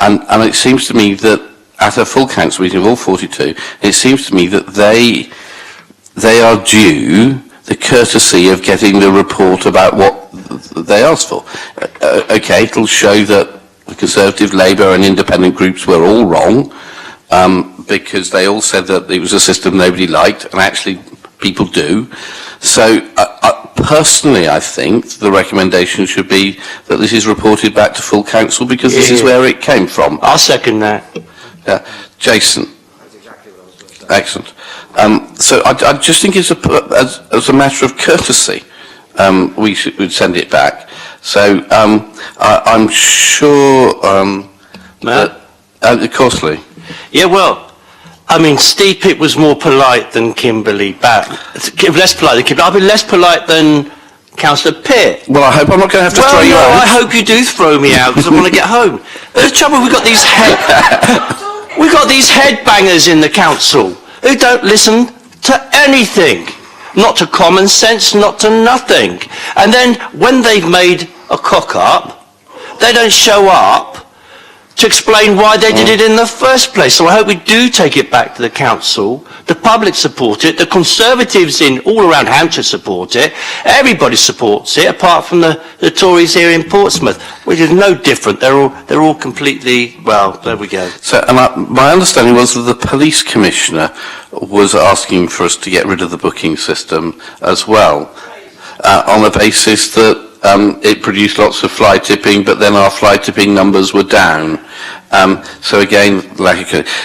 and it seems to me that at a full council meeting of all 42, it seems to me that they are due the courtesy of getting the report about what they asked for. Okay, it'll show that the Conservative, Labour and independent groups were all wrong, because they all said that it was a system nobody liked, and actually people do. So personally, I think the recommendation should be that this is reported back to full council, because this is where it came from. I'll second that. Jason. Excellent. So I just think as a matter of courtesy, we should send it back. So I'm sure Corsley. Yeah, well, I mean, Steve Pitt was more polite than Kimberly back. Less polite than Kimberly. I'll be less polite than Councillor Pitt. Well, I hope I'm not going to have to throw you out. I hope you do throw me out, because I want to get home. But the trouble, we've got these headbangers in the council who don't listen to anything. Not to common sense, not to nothing. And then when they've made a cock up, they don't show up to explain why they did it in the first place. So I hope we do take it back to the council. The public support it. The Conservatives in all around Hampshire support it. Everybody supports it, apart from the Tories here in Portsmouth, which is no different. They're all completely, well, there we go. So my understanding was that the police commissioner was asking for us to get rid of the booking system as well, on the basis that it produced lots of fly tipping, but then our fly tipping numbers were down. So again,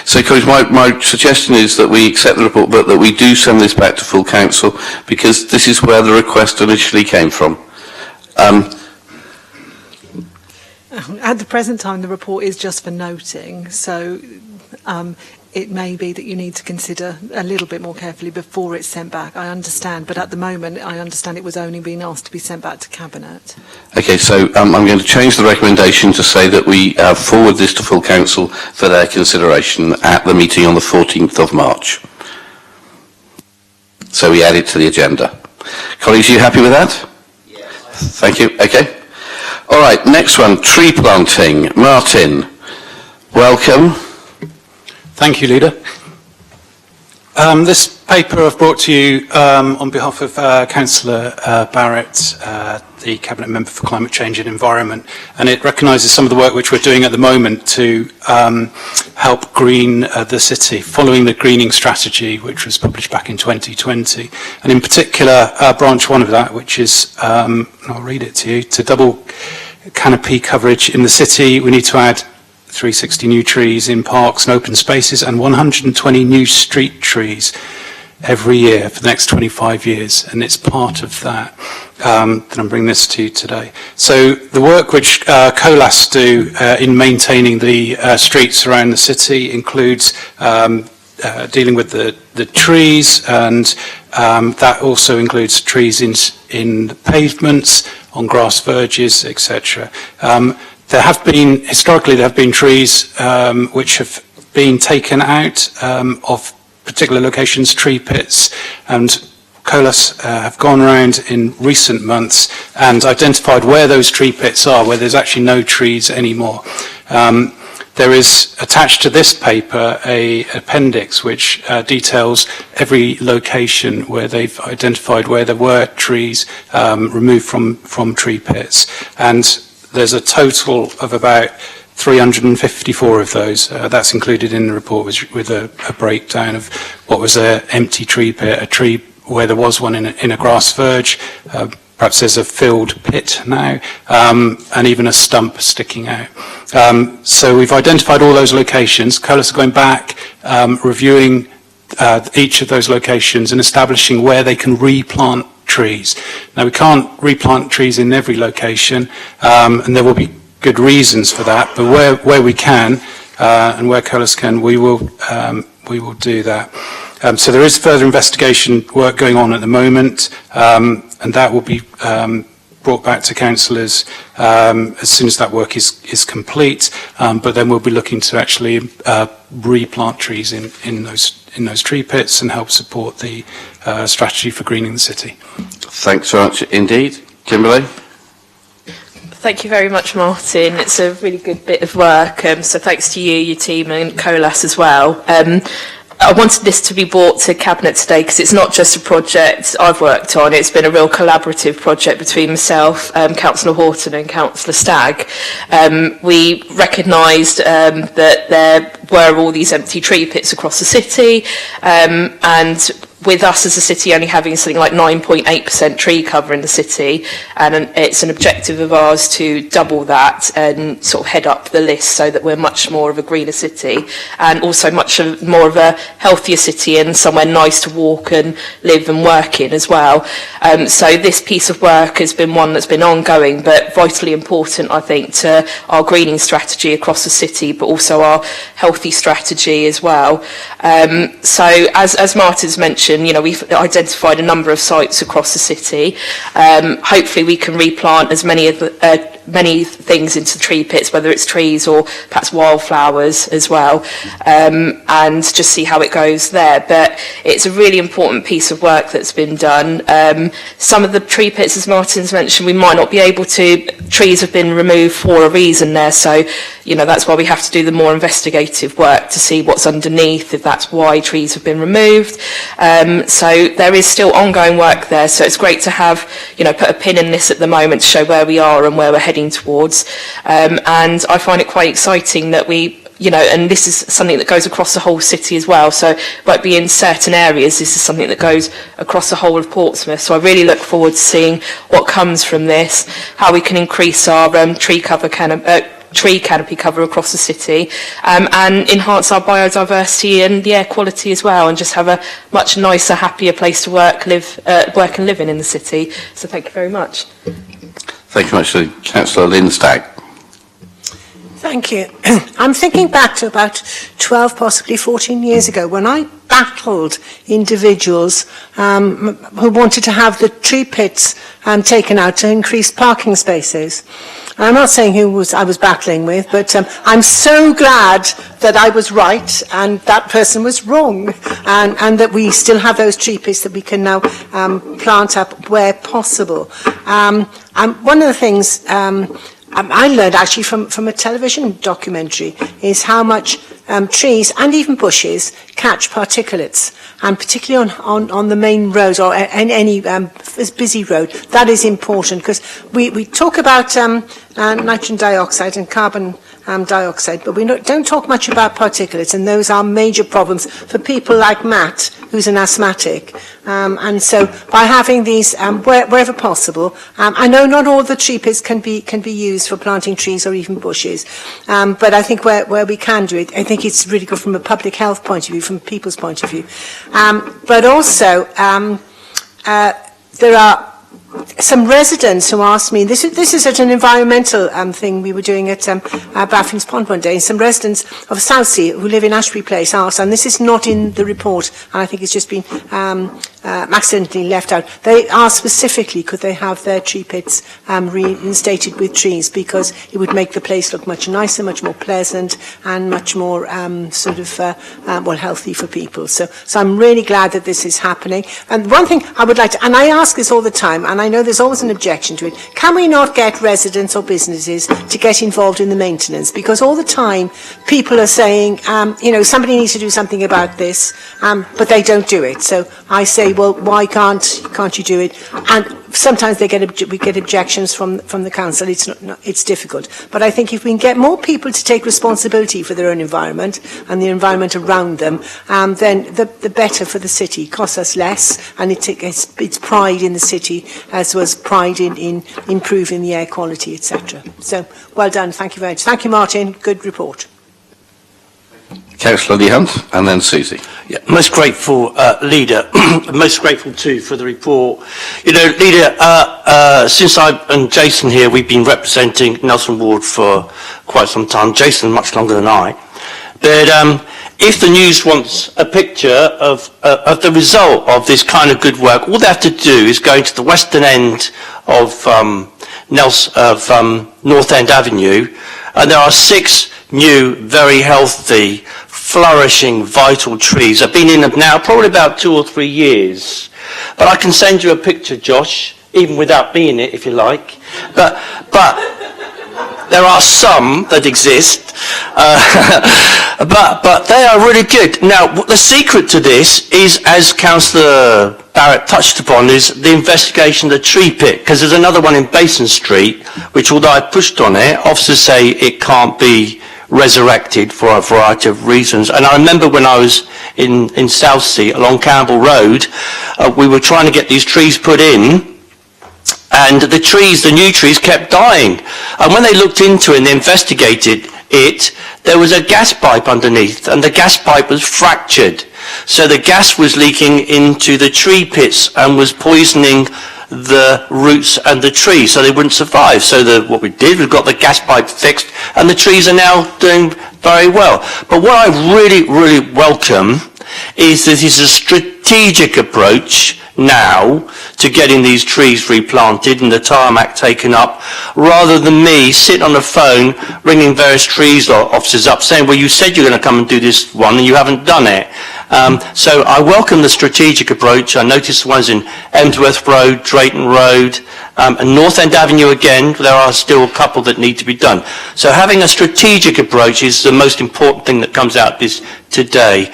so colleagues, my suggestion is that we accept the report, but that we do send this back to full council, because this is where the request initially came from. At the present time, the report is just for noting, so it may be that you need to consider a little bit more carefully before it's sent back. I understand, but at the moment, I understand it was only being asked to be sent back to Cabinet. Okay, so I'm going to change the recommendation to say that we forward this to full council for their consideration at the meeting on the 14th of March. So we add it to the agenda. Colleagues, are you happy with that? Yes. Thank you. Okay. All right, next one, tree planting. Martin, welcome. Thank you, Leader. This paper I've brought to you on behalf of Councillor Barrett, the Cabinet Member for Climate Change and Environment, and it recognises some of the work which we're doing at the moment to help green the city, following the greening strategy which was published back in 2020, and in particular branch one of that, which is, I'll read it to you, to double canopy coverage in the city. We need to add 360 new trees in parks and open spaces and 120 new street trees every year for the next 25 years, and it's part of that that I'm bringing this to you today. So the work which COLAS do in maintaining the streets around the city includes dealing with the trees, and that also includes trees in the pavements, on grass verges, etc. Historically, there have been trees which have been taken out of particular locations, tree pits, and COLAS have gone around in recent months and identified where those tree pits are, where there's actually no trees anymore. There is attached to this paper an appendix which details every location where they've identified where there were trees removed from tree pits, and there's a total of about 354 of those. That's included in the report with a breakdown of what was an empty tree pit, a tree where there was one in a grass verge, perhaps there's a filled pit now, and even a stump sticking out. So we've identified all those locations. COLAS are going back, reviewing each of those locations and establishing where they can replant trees. Now, we can't replant trees in every location, and there will be good reasons for that, but where we can, and where COLAS can, we will do that. So there is further investigation work going on at the moment, and that will be brought back to councillors as soon as that work is complete, but then we'll be looking to actually replant trees in those tree pits and help support the strategy for greening the city. Thanks very much indeed. Kimberly? Thank you very much, Martin. It's a really good bit of work, so thanks to you, your team, and COLAS as well. I wanted this to be brought to Cabinet today because it's not just a project I've worked on, it's been a real collaborative project between myself, Councillor Horton and Councillor Stagg. We recognised that there were all these empty tree pits across the city, and with us as a city only having something like 9.8% tree cover in the city, and it's an objective of ours to double that and sort of head up the list so that we're much more of a greener city and also much more of a healthier city and somewhere nice to walk and live and work in as well. So this piece of work has been one that's been ongoing but vitally important, I think, to our greening strategy across the city, but also our healthy strategy as well. So as Martin's mentioned, we've identified a number of sites across the city. Hopefully we can replant as many things into tree pits, whether it's trees or perhaps wildflowers as well, and just see how it goes there. But it's a really important piece of work that's been done. Some of the tree pits, as Martin's mentioned, we might not be able to, trees have been removed for a reason there, so that's why we have to do the more investigative work to see what's underneath, if that's why trees have been removed. So there is still ongoing work there, so it's great to have, put a pin in this at the moment to show where we are and where we're heading towards. And I find it quite exciting that we, and this is something that goes across the whole city as well, so it won't be in certain areas, this is something that goes across the whole of Portsmouth. So I really look forward to seeing what comes from this, how we can increase our tree canopy cover across the city, and enhance our biodiversity and the air quality as well, and just have a much nicer, happier place to work and live in the city. So thank you very much. Thank you very much, Councillor Lynn Stagg. Thank you. I'm thinking back to about 12, possibly 14 years ago, when I battled individuals who wanted to have the tree pits taken out to increase parking spaces. I'm not saying who I was battling with, but I'm so glad that I was right and that person was wrong, and that we still have those tree pits that we can now plant up where possible. One of the things I learned actually from a television documentary is how much trees and even bushes catch particulates, and particularly on the main roads or any busy road. That is important, because we talk about nitrogen dioxide and carbon dioxide, but we don't talk much about particulates, and those are major problems for people like Matt, who's an asthmatic. And so by having these wherever possible, I know not all the tree pits can be used for planting trees or even bushes, but I think where we can do it, I think it's really good from a public health point of view, from people's point of view. But also, there are some residents who asked me, this is at an environmental thing we were doing at Baffin's Pond one day, and some residents of Southsea who live in Ashbury Place asked, and this is not in the report, and I think it's just been accidentally left out. They asked specifically, could they have their tree pits reinstated with trees, because it would make the place look much nicer, much more pleasant, and much more healthy for people. So I'm really glad that this is happening. And one thing I would like to, and I ask this all the time, and I know there's always an objection to it, can we not get residents or businesses to get involved in the maintenance? Because all the time people are saying, somebody needs to do something about this, but they don't do it. So I say, well, why can't you do it? And sometimes we get objections from the council. It's difficult. But I think if we can get more people to take responsibility for their own environment and the environment around them, then the better for the city. It costs us less, and it's pride in the city, as was pride in improving the air quality, etc. So well done. Thank you very much. Thank you, Martin. Good report. Councillor Lee Hunt, and then Susie. Yeah, most grateful, Leader. Most grateful too for the report. Leader, since I and Jason here, we've been representing Nelson Ward for quite some time. Jason much longer than I. But if the news wants a picture of the result of this kind of good work, all they have to do is go to the western end of North End Avenue, and there are 6 new, very healthy, flourishing, vital trees. I've been in them now probably about 2 or 3 years. But I can send you a picture, Josh, even without me in it, if you like. But there are some that exist, but they are really good. Now, the secret to this is, as Councillor Barrett touched upon, is the investigation of the tree pit, because there's another one in Basin Street, which, although I pushed on it, officers say it can't be resurrected for a variety of reasons. And I remember when I was in Southsea along Campbell Road, we were trying to get these trees put in, and the new trees kept dying. And when they looked into it and they investigated it, there was a gas pipe underneath, and the gas pipe was fractured. So the gas was leaking into the tree pits and was poisoning the roots and the trees, so they wouldn't survive. So what we did, we got the gas pipe fixed, and the trees are now doing very well. But what I really, really welcome is that this is a strategic approach now to getting these trees replanted and the tarmac taken up, rather than me sitting on the phone ringing various trees officers up saying, well, you said you're going to come and do this one and you haven't done it. So I welcome the strategic approach. I noticed the ones in Emsworth Road, Drayton Road, and North End Avenue again. There are still a couple that need to be done. So having a strategic approach is the most important thing that comes out this today,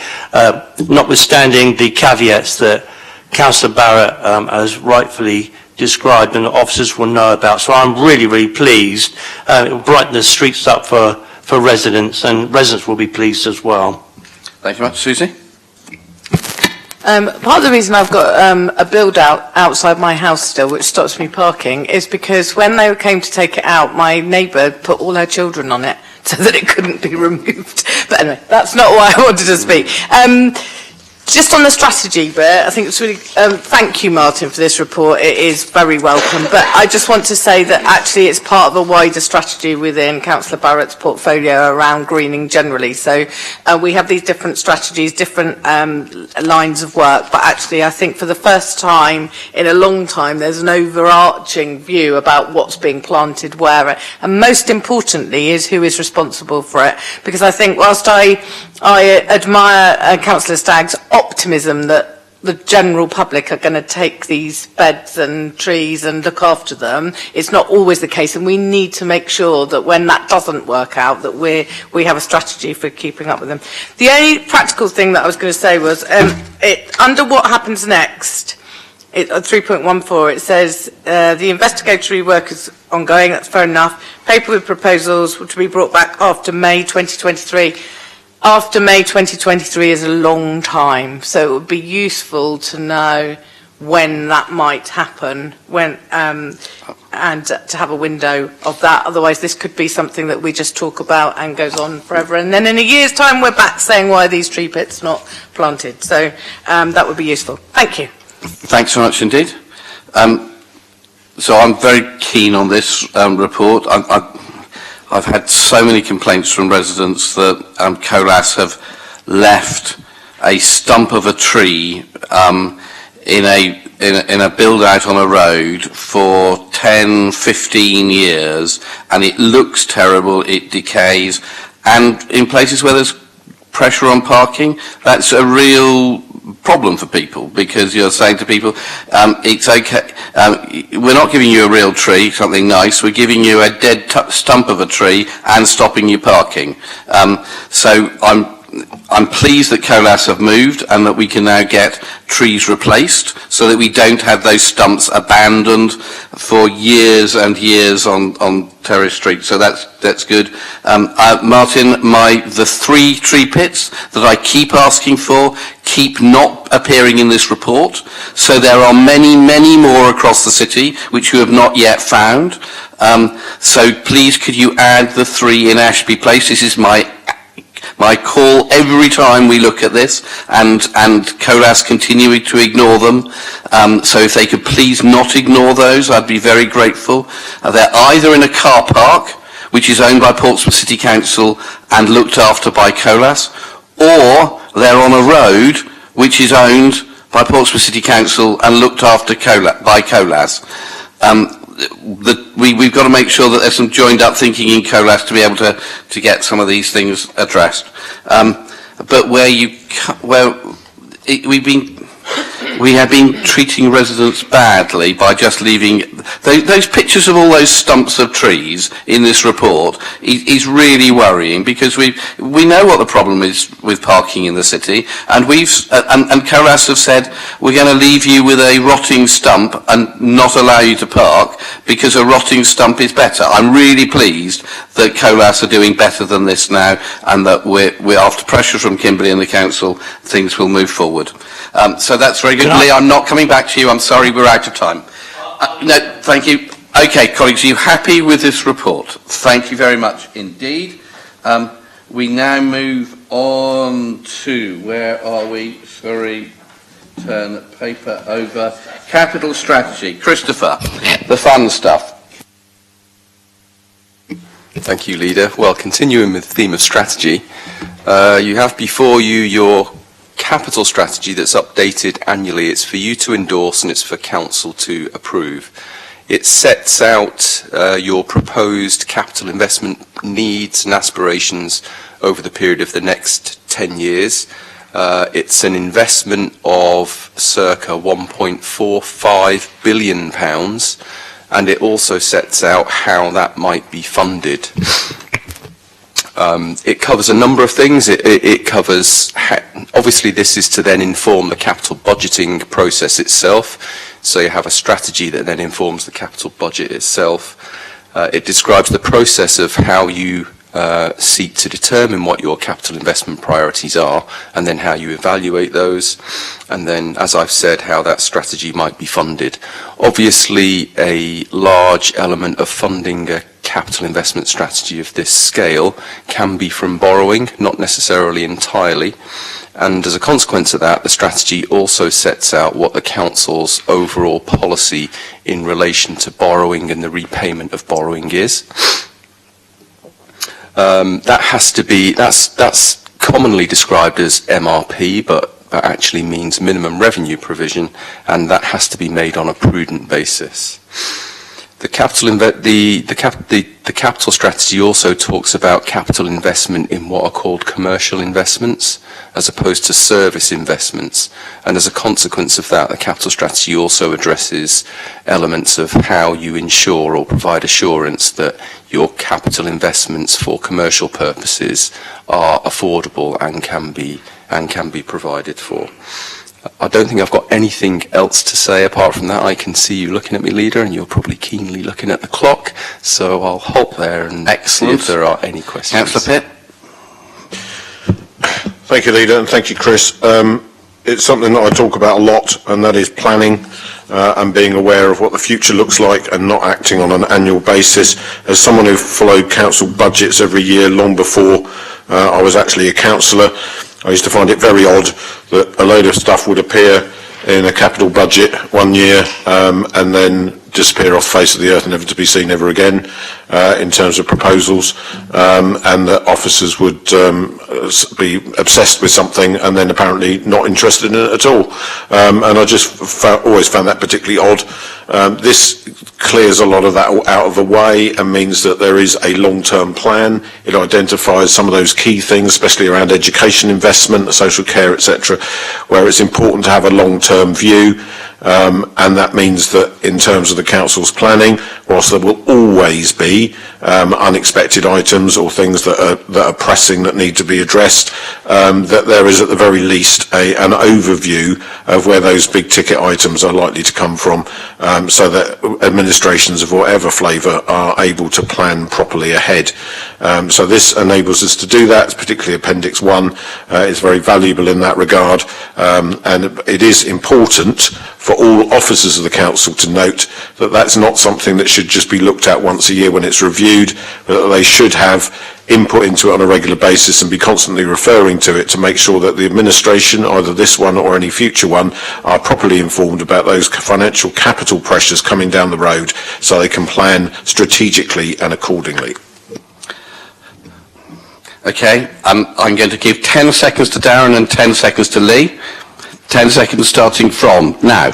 notwithstanding the caveats that Councillor Barrett has rightfully described and the officers will know about. So I'm really, really pleased. It will brighten the streets up for residents, and residents will be pleased as well. Thank you very much. Susie? Part of the reason I've got a build out outside my house still, which stops me parking, is because when they came to take it out, my neighbour put all her children on it so that it couldn't be removed. But anyway, that's not why I wanted to speak. Just on the strategy bit, I think it's really, thank you, Martin, for this report. It is very welcome. But I just want to say that actually it's part of a wider strategy within Councillor Barrett's portfolio around greening generally. So we have these different strategies, different lines of work. But actually, I think for the first time in a long time, there's an overarching view about what's being planted where. And most importantly is who is responsible for it. Because I think whilst I admire Councillor Stagg's optimism that the general public are going to take these beds and trees and look after them, it's not always the case, and we need to make sure that when that doesn't work out, that we have a strategy for keeping up with them. The only practical thing that I was going to say was, under what happens next, at 3.14, it says the investigatory work is ongoing, that's fair enough. Paper with proposals to be brought back after May 2023. After May 2023 is a long time, so it would be useful to know when that might happen, when and to have a window of that. Otherwise, this could be something that we just talk about and goes on forever. And then in a year's time, we're back saying why are these tree pits not planted. So that would be useful. Thank you. Thanks so much indeed. So I'm very keen on this report. I've had so many complaints from residents that Colas have left a stump of a tree in a build out on a road for 10, 15 years, and it looks terrible, it decays, and in places where there's pressure on parking, that's a real problem for people, because you're saying to people, it's okay, we're not giving you a real tree, something nice, we're giving you a dead stump of a tree and stopping you parking. So I'm pleased that Colas have moved and that we can now get trees replaced so that we don't have those stumps abandoned for years and years on Terrace Street. So that's good. Martin, the 3 tree pits that I keep asking for keep not appearing in this report. So there are many, many more across the city which you have not yet found. So please could you add the 3 in Ashby Place? This is my call every time we look at this, and Colas continuing to ignore them. So if they could please not ignore those, I'd be very grateful. They're either in a car park, which is owned by Portsmouth City Council and looked after by Colas, or they're on a road which is owned by Portsmouth City Council and looked after by Colas. We've got to make sure that there's some joined up thinking in Colas to be able to get some of these things addressed. But we have been treating residents badly by just leaving those pictures of all those stumps of trees in this report is really worrying, because we know what the problem is with parking in the city, and and Colas have said we're going to leave you with a rotting stump and not allow you to park because a rotting stump is better. I'm really pleased that Colas are doing better than this now, and that we're after pressure from Kimberley and the council, things will move forward. So that's very good. Lee, I'm not coming back to you. I'm sorry, we're out of time. No, thank you. Okay, colleagues, are you happy with this report? Thank you very much indeed. We now move on to, where are we? Sorry, turn paper over. Capital strategy. Christopher, the fun stuff. Thank you, Leader. Well, continuing with the theme of strategy, you have before you your capital strategy that's updated annually. It's for you to endorse and it's for council to approve. It sets out your proposed capital investment needs and aspirations over the period of the next 10 years. It's an investment of circa £1.45 billion, and it also sets out how that might be funded. It covers a number of things. It covers, obviously this is to then inform the capital budgeting process itself. So you have a strategy that then informs the capital budget itself. It describes the process of how you seek to determine what your capital investment priorities are, and then how you evaluate those, and then, as I've said, how that strategy might be funded. Obviously, a large element of funding a capital investment strategy of this scale can be from borrowing, not necessarily entirely. And as a consequence of that, the strategy also sets out what the council's overall policy in relation to borrowing and the repayment of borrowing is. That's commonly described as MRP, but that actually means minimum revenue provision, and that has to be made on a prudent basis. The capital strategy also talks about capital investment in what are called commercial investments, as opposed to service investments. And as a consequence of that, the capital strategy also addresses elements of how you ensure or provide assurance that your capital investments for commercial purposes are affordable and can be provided for. I don't think I've got anything else to say apart from that. I can see you looking at me, Leader, and you're probably keenly looking at the clock. So I'll halt there and see if there are any questions. Councillor Pitt. Thank you, Leader, and thank you, Chris. It's something that I talk about a lot, and that is planning and being aware of what the future looks like and not acting on an annual basis. As someone who followed council budgets every year long before I was actually a councillor, I used to find it very odd that a load of stuff would appear in a capital budget one year and then disappear off the face of the earth, never to be seen ever again in terms of proposals, and that officers would be obsessed with something and then apparently not interested in it at all. And I just always found that particularly odd. This clears a lot of that out of the way and means that there is a long-term plan. It identifies some of those key things, especially around education investment, social care, etc., where it's important to have a long-term view. And that means that in terms of the council's planning, whilst there will always be unexpected items or things that are pressing that need to be addressed, that there is at the very least an overview of where those big ticket items are likely to come from, so that administrations of whatever flavour are able to plan properly ahead. So this enables us to do that, particularly Appendix 1 is very valuable in that regard, and it is important for all officers of the council to note that that's not something that should just be looked at once a year when it's reviewed, but that they should have input into it on a regular basis and be constantly referring to it to make sure that the administration, either this one or any future one, are properly informed about those financial capital pressures coming down the road so they can plan strategically and accordingly. Okay, I'm going to give 10 seconds to Darren and 10 seconds to Lee. 10 seconds starting from now.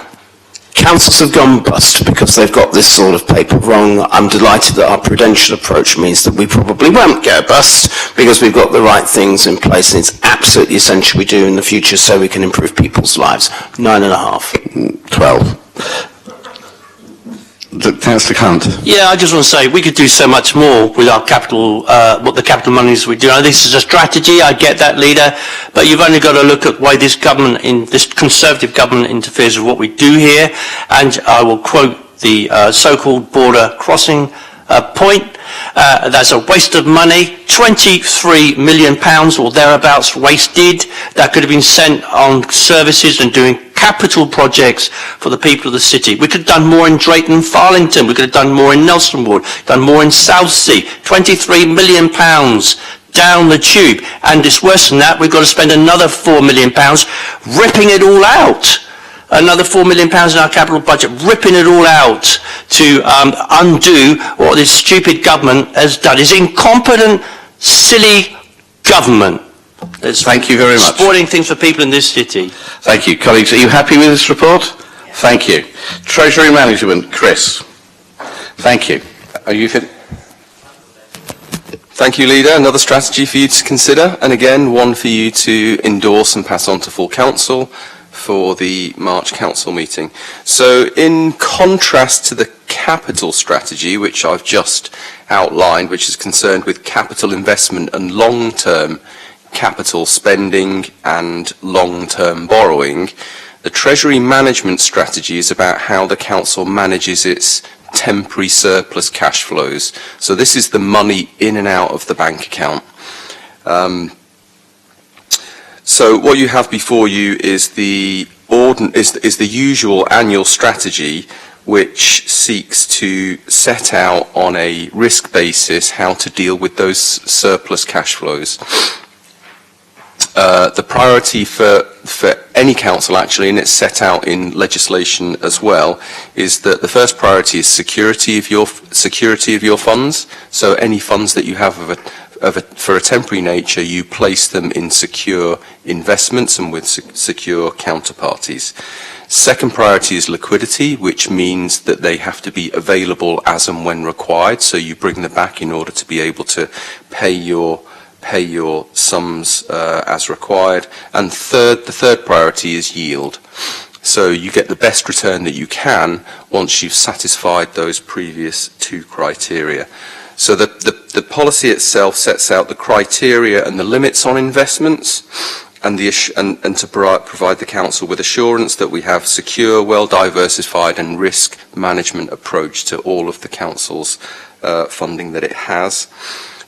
Councils have gone bust because they've got this sort of paper wrong. I'm delighted that our prudential approach means that we probably won't go bust because we've got the right things in place, and it's absolutely essential we do in the future so we can improve people's lives. 9.5. 12. Councillor Hunt. Yeah, I just want to say we could do so much more with our capital, what the capital monies we do. Now, this is a strategy, I get that, Leader, but you've only got to look at why this government, this Conservative government, interferes with what we do here. And I will quote the so-called border crossing point. That's a waste of money. £23 million or thereabouts wasted that could have been sent on services and doing capital projects for the people of the city. We could have done more in Drayton and Farlington. We could have done more in Nelson Ward, done more in Southsea. £23 million down the tube. And it's worse than that. We've got to spend another £4 million ripping it all out. Another £4 million in our capital budget, ripping it all out to undo what this stupid government has done. It's incompetent, silly government. Thank you very much. Spoiling things for people in this city. Thank you. Colleagues, are you happy with this report? Thank you. Treasury Management, Chris. Thank you. Are you fit? Thank you, Leader. Another strategy for you to consider, and again, one for you to endorse and pass on to full council for the March council meeting. So in contrast to the capital strategy, which I've just outlined, which is concerned with capital investment and long-term capital spending and long-term borrowing, the Treasury Management strategy is about how the council manages its temporary surplus cash flows. So this is the money in and out of the bank account. So what you have before you is the usual annual strategy, which seeks to set out on a risk basis how to deal with those surplus cash flows. The priority for any council, actually, and it's set out in legislation as well, is that the first priority is security of your funds. So any funds that you have for a temporary nature, you place them in secure investments and with secure counterparties. Second priority is liquidity, which means that they have to be available as and when required. So you bring them back in order to be able to pay your sums as required. And the third priority is yield. So you get the best return that you can once you've satisfied those previous two criteria. So the policy itself sets out the criteria and the limits on investments, and to provide the council with assurance that we have secure, well-diversified and risk management approach to all of the council's funding that it has.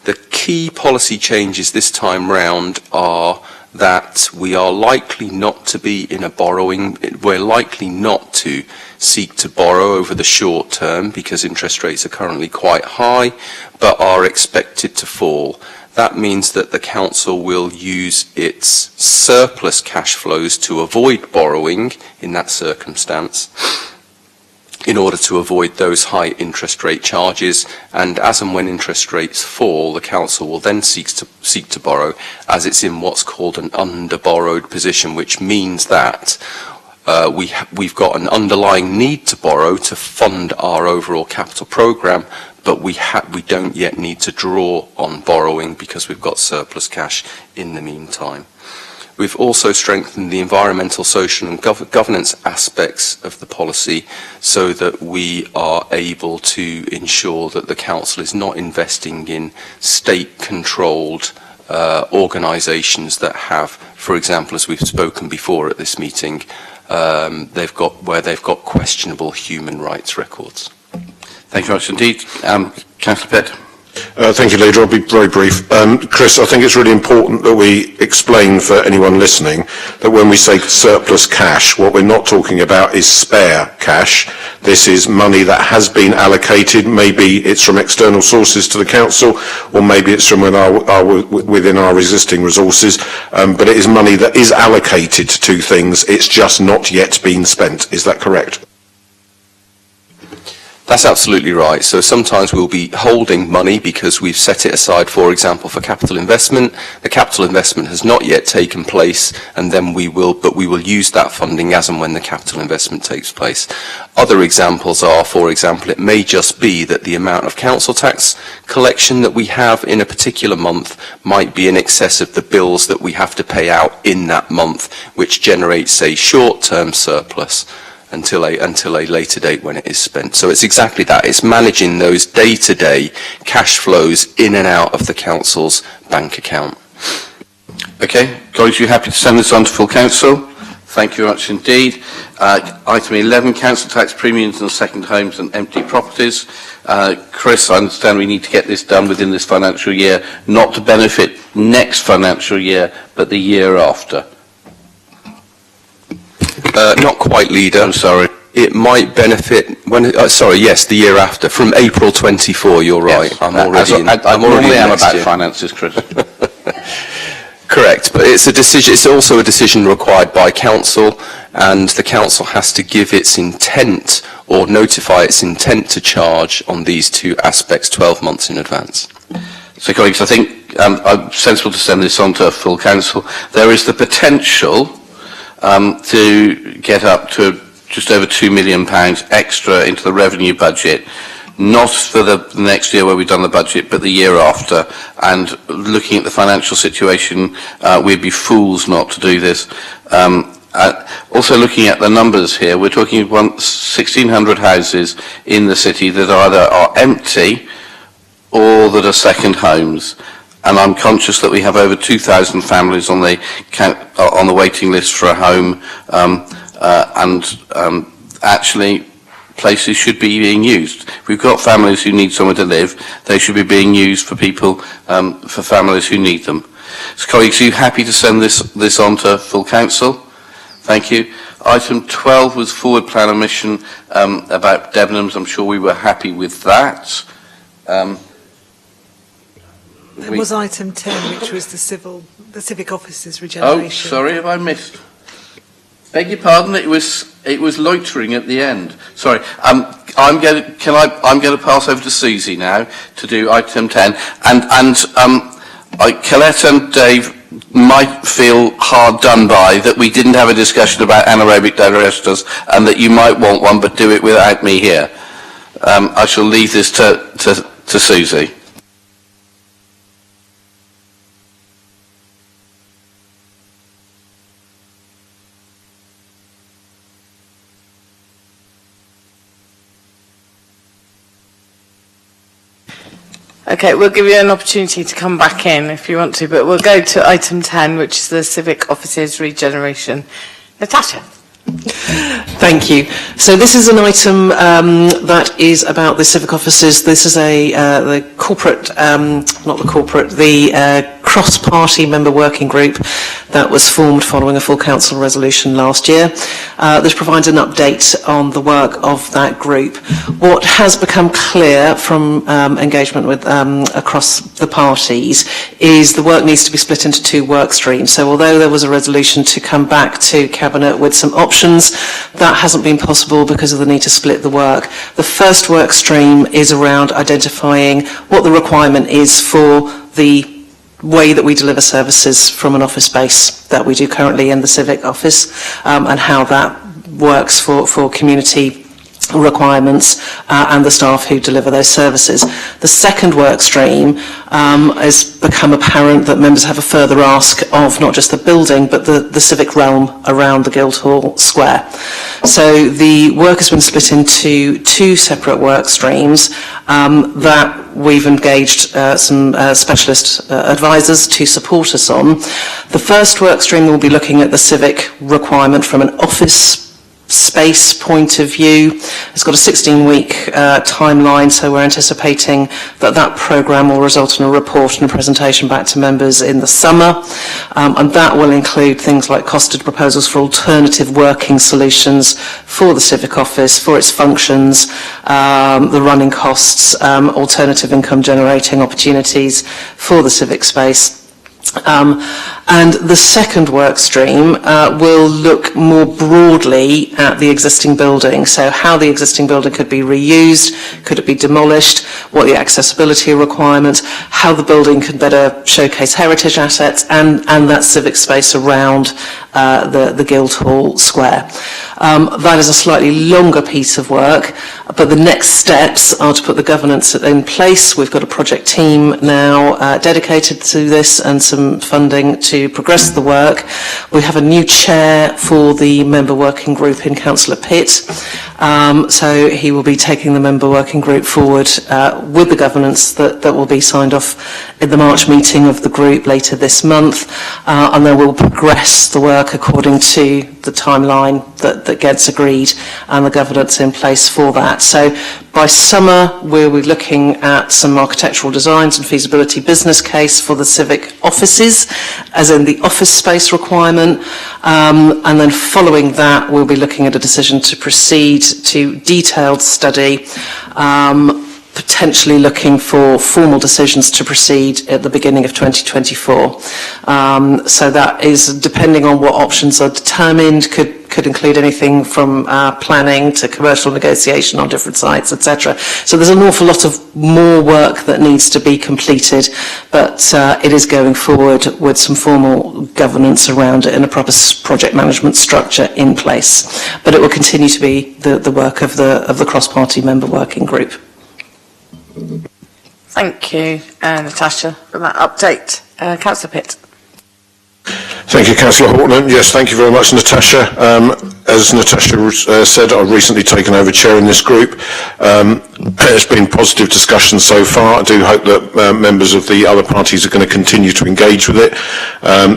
The key policy changes this time round are that we are likely not to be in a borrowing, we're likely not to seek to borrow over the short term because interest rates are currently quite high, but are expected to fall. That means that the council will use its surplus cash flows to avoid borrowing in that circumstance, in order to avoid those high interest rate charges, and as and when interest rates fall, the council will then seek to borrow as it's in what's called an under-borrowed position, which means that we've got an underlying need to borrow to fund our overall capital programme, but we don't yet need to draw on borrowing because we've got surplus cash in the meantime. We've also strengthened the environmental, social and governance aspects of the policy so that we are able to ensure that the council is not investing in state-controlled organisations that have, for example, as we've spoken before at this meeting, they've got questionable human rights records. Thank you very much indeed. Councillor Pitt. Thank you, Leader. I'll be very brief. Chris, I think it's really important that we explain for anyone listening that when we say surplus cash, what we're not talking about is spare cash. This is money that has been allocated. Maybe it's from external sources to the council, or maybe it's from within our existing resources. But it is money that is allocated to things. It's just not yet been spent. Is that correct? That's absolutely right. So sometimes we'll be holding money because we've set it aside, for example, for capital investment. The capital investment has not yet taken place, and then we will use that funding as and when the capital investment takes place. Other examples are, for example, it may just be that the amount of council tax collection that we have in a particular month might be in excess of the bills that we have to pay out in that month, which generates a short-term surplus until a later date when it is spent. So it's exactly that. It's managing those day-to-day cash flows in and out of the council's bank account. Okay, colleagues, you happy to send this on to full council? Thank you very much indeed. Item 11, council tax premiums on second homes and empty properties. Chris, I understand we need to get this done within this financial year, not to benefit next financial year, but the year after. Not quite, Leader. I'm sorry. It might benefit the year after, from April 24. You're right. Yes. I'm already in about year. finances, Chris. Correct, but it's a decision. It's also a decision required by council, and the council has to give its intent or notify its intent to charge on these two aspects 12 months in advance. So, colleagues, I think it's sensible to send this on to full council. There is the potential to get up to just over £2 million extra into the revenue budget, not for the next year where we've done the budget, but the year after. And looking at the financial situation, we'd be fools not to do this. Also looking at the numbers here, we're talking about 1,600 houses in the city that either are empty or that are second homes. And I'm conscious that we have over 2,000 families on the waiting list for a home, actually places should be being used. If we've got families who need somewhere to live, they should be being used for people, for families who need them. So, colleagues, are you happy to send this on to full council? Thank you. Item 12 was forward plan omission about Debenhams. I'm sure we were happy with that. There was item 10, which was the civic officers regeneration. Oh, sorry, have I missed? Beg your pardon. It was loitering at the end. Sorry. I'm going to pass over to Susie now to do item 10, and Colette and Dave might feel hard done by that we didn't have a discussion about anaerobic digesters, and that you might want one, but do it without me here. I shall leave this to Susie. Okay, we'll give you an opportunity to come back in if you want to, but we'll go to item 10, which is the civic officers regeneration. Natasha. Thank you. So this is an item that is about the civic officers. This is the cross-party member working group that was formed following a full council resolution last year. This provides an update on the work of that group. What has become clear from engagement with across the parties is the work needs to be split into two work streams. So although there was a resolution to come back to Cabinet with some options, that hasn't been possible because of the need to split the work. The first work stream is around identifying what the requirement is for the way that we deliver services from an office space that we do currently in the civic office, and how that works for community requirements and the staff who deliver those services. The second work stream has become apparent that members have a further ask of not just the building but the civic realm around the Guildhall Square. So the work has been split into two separate work streams that we've engaged some specialist advisors to support us on. The first work stream will be looking at the civic requirement from an office space point of view. It's got a 16-week timeline, so we're anticipating that programme will result in a report and a presentation back to members in the summer, and that will include things like costed proposals for alternative working solutions for the civic office, for its functions, the running costs, alternative income generating opportunities for the civic space. And the second work stream will look more broadly at the existing building, so how the existing building could be reused, could it be demolished, what the accessibility requirements, how the building could better showcase heritage assets and that civic space around the Guildhall Square. That is a slightly longer piece of work, but the next steps are to put the governance in place. We've got a project team now dedicated to this and some funding to progress the work. We have a new chair for the member working group in Councillor Pitt, so he will be taking the member working group forward with the governance that will be signed off in the March meeting of the group later this month, and then we'll progress the work according to the timeline that gets agreed and the governance in place for that. So by summer we'll be looking at some architectural designs and feasibility business case for the civic offices, as in the office space requirement, and then following that we'll be looking at a decision to proceed to detailed study, potentially looking for formal decisions to proceed at the beginning of 2024. So that is, depending on what options are determined, could include anything from planning to commercial negotiation on different sites, etc. So there's an awful lot of more work that needs to be completed, but it is going forward with some formal governance around it and a proper project management structure in place. But it will continue to be the work of the cross-party member working group. Thank you, Natasha, for that update. Councillor Pitt. Thank you, Councillor Horton. Yes, thank you very much, Natasha. As Natasha said, I've recently taken over chairing this group. It's been positive discussion so far. I do hope that members of the other parties are going to continue to engage with it.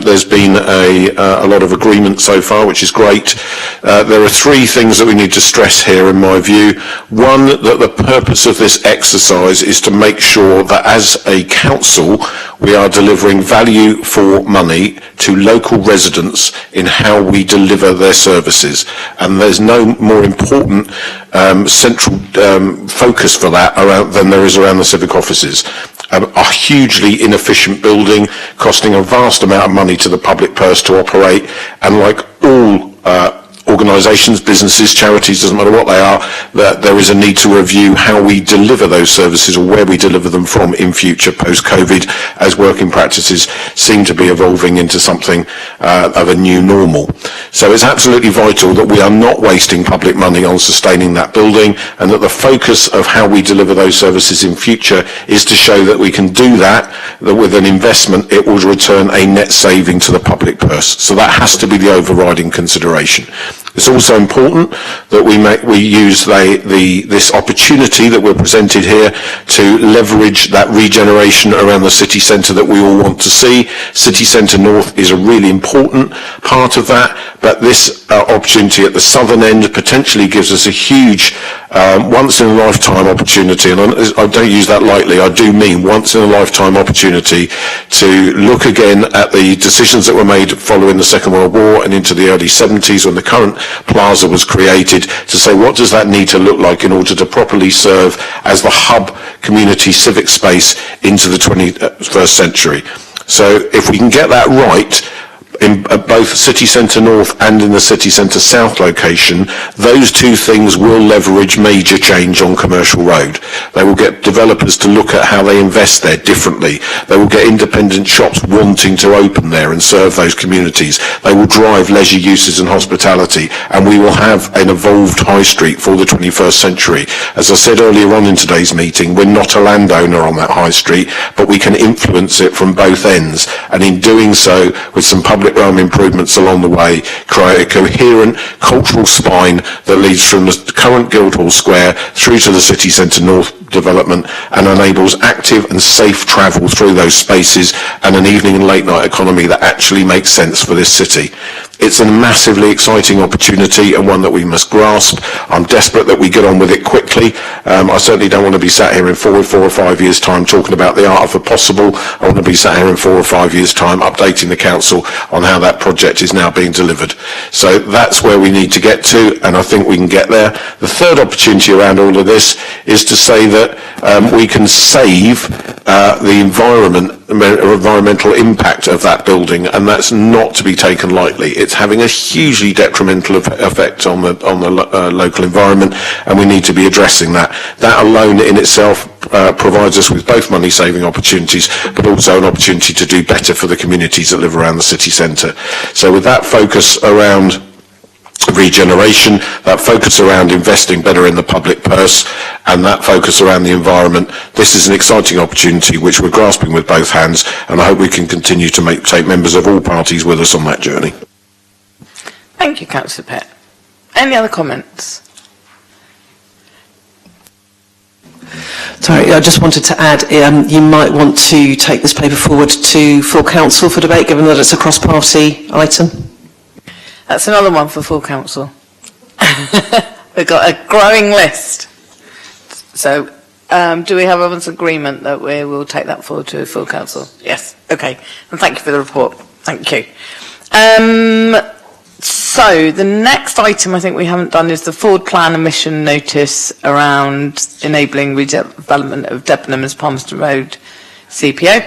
There's been a lot of agreement so far, which is great. There are three things that we need to stress here, in my view. One, that the purpose of this exercise is to make sure that as a council, we are delivering value for money to local residents in how we deliver their services. And there's no more important central focus for that than there is around the civic offices. A hugely inefficient building, costing a vast amount of money to the public purse to operate, and like all organisations, businesses, charities, doesn't matter what they are, that there is a need to review how we deliver those services or where we deliver them from in future post-COVID, as working practices seem to be evolving into something of a new normal. So it's absolutely vital that we are not wasting public money on sustaining that building, and that the focus of how we deliver those services in future is to show that we can do that with an investment, it will return a net saving to the public purse. So that has to be the overriding consideration. It's also important that we use this opportunity that we're presented here to leverage that regeneration around the city centre that we all want to see. City Centre North is a really important part of that, but this opportunity at the southern end potentially gives us a huge once-in-a-lifetime opportunity, and I don't use that lightly, I do mean once-in-a-lifetime opportunity to look again at the decisions that were made following the Second World War and into the early 70s when the current plaza was created, to say what does that need to look like in order to properly serve as the hub community civic space into the 21st century. So if we can get that right, in both City Centre North and in the City Centre South location, those two things will leverage major change on Commercial Road. They will get developers to look at how they invest there differently. They will get independent shops wanting to open there and serve those communities. They will drive leisure uses and hospitality, and we will have an evolved high street for the 21st century. As I said earlier on in today's meeting, we're not a landowner on that high street, but we can influence it from both ends, and in doing so, with some public realm improvements along the way, create a coherent cultural spine that leads from the current Guildhall Square through to the City Centre North development and enables active and safe travel through those spaces and an evening and late night economy that actually makes sense for this city. It's a massively exciting opportunity and one that we must grasp. I'm desperate that we get on with it quickly. I certainly don't want to be sat here in 4 or 5 years' time talking about the art of the possible. I want to be sat here in 4 or 5 years' time updating the council on how that project is now being delivered. So that's where we need to get to, and I think we can get there. The third opportunity around all of this is to say that we can save the environmental impact of that building, and that's not to be taken lightly. It's having a hugely detrimental effect on the local environment, and we need to be addressing that. That alone in itself provides us with both money-saving opportunities, but also an opportunity to do better for the communities that live around the city centre. So with that focus around regeneration, that focus around investing better in the public purse, and that focus around the environment, this is an exciting opportunity which we're grasping with both hands, and I hope we can continue to take members of all parties with us on that journey. Thank you, Councillor Pett. Any other comments? Sorry, I just wanted to add, you might want to take this paper forward to full council for debate, given that it's a cross-party item. That's another one for full council. We've got a growing list. So, do we have everyone's agreement that we will take that forward to full council? Yes. Okay. And thank you for the report. Thank you. So, the next item I think we haven't done is the forward plan emission notice around enabling redevelopment of Debenhams Palmerston Road CPO.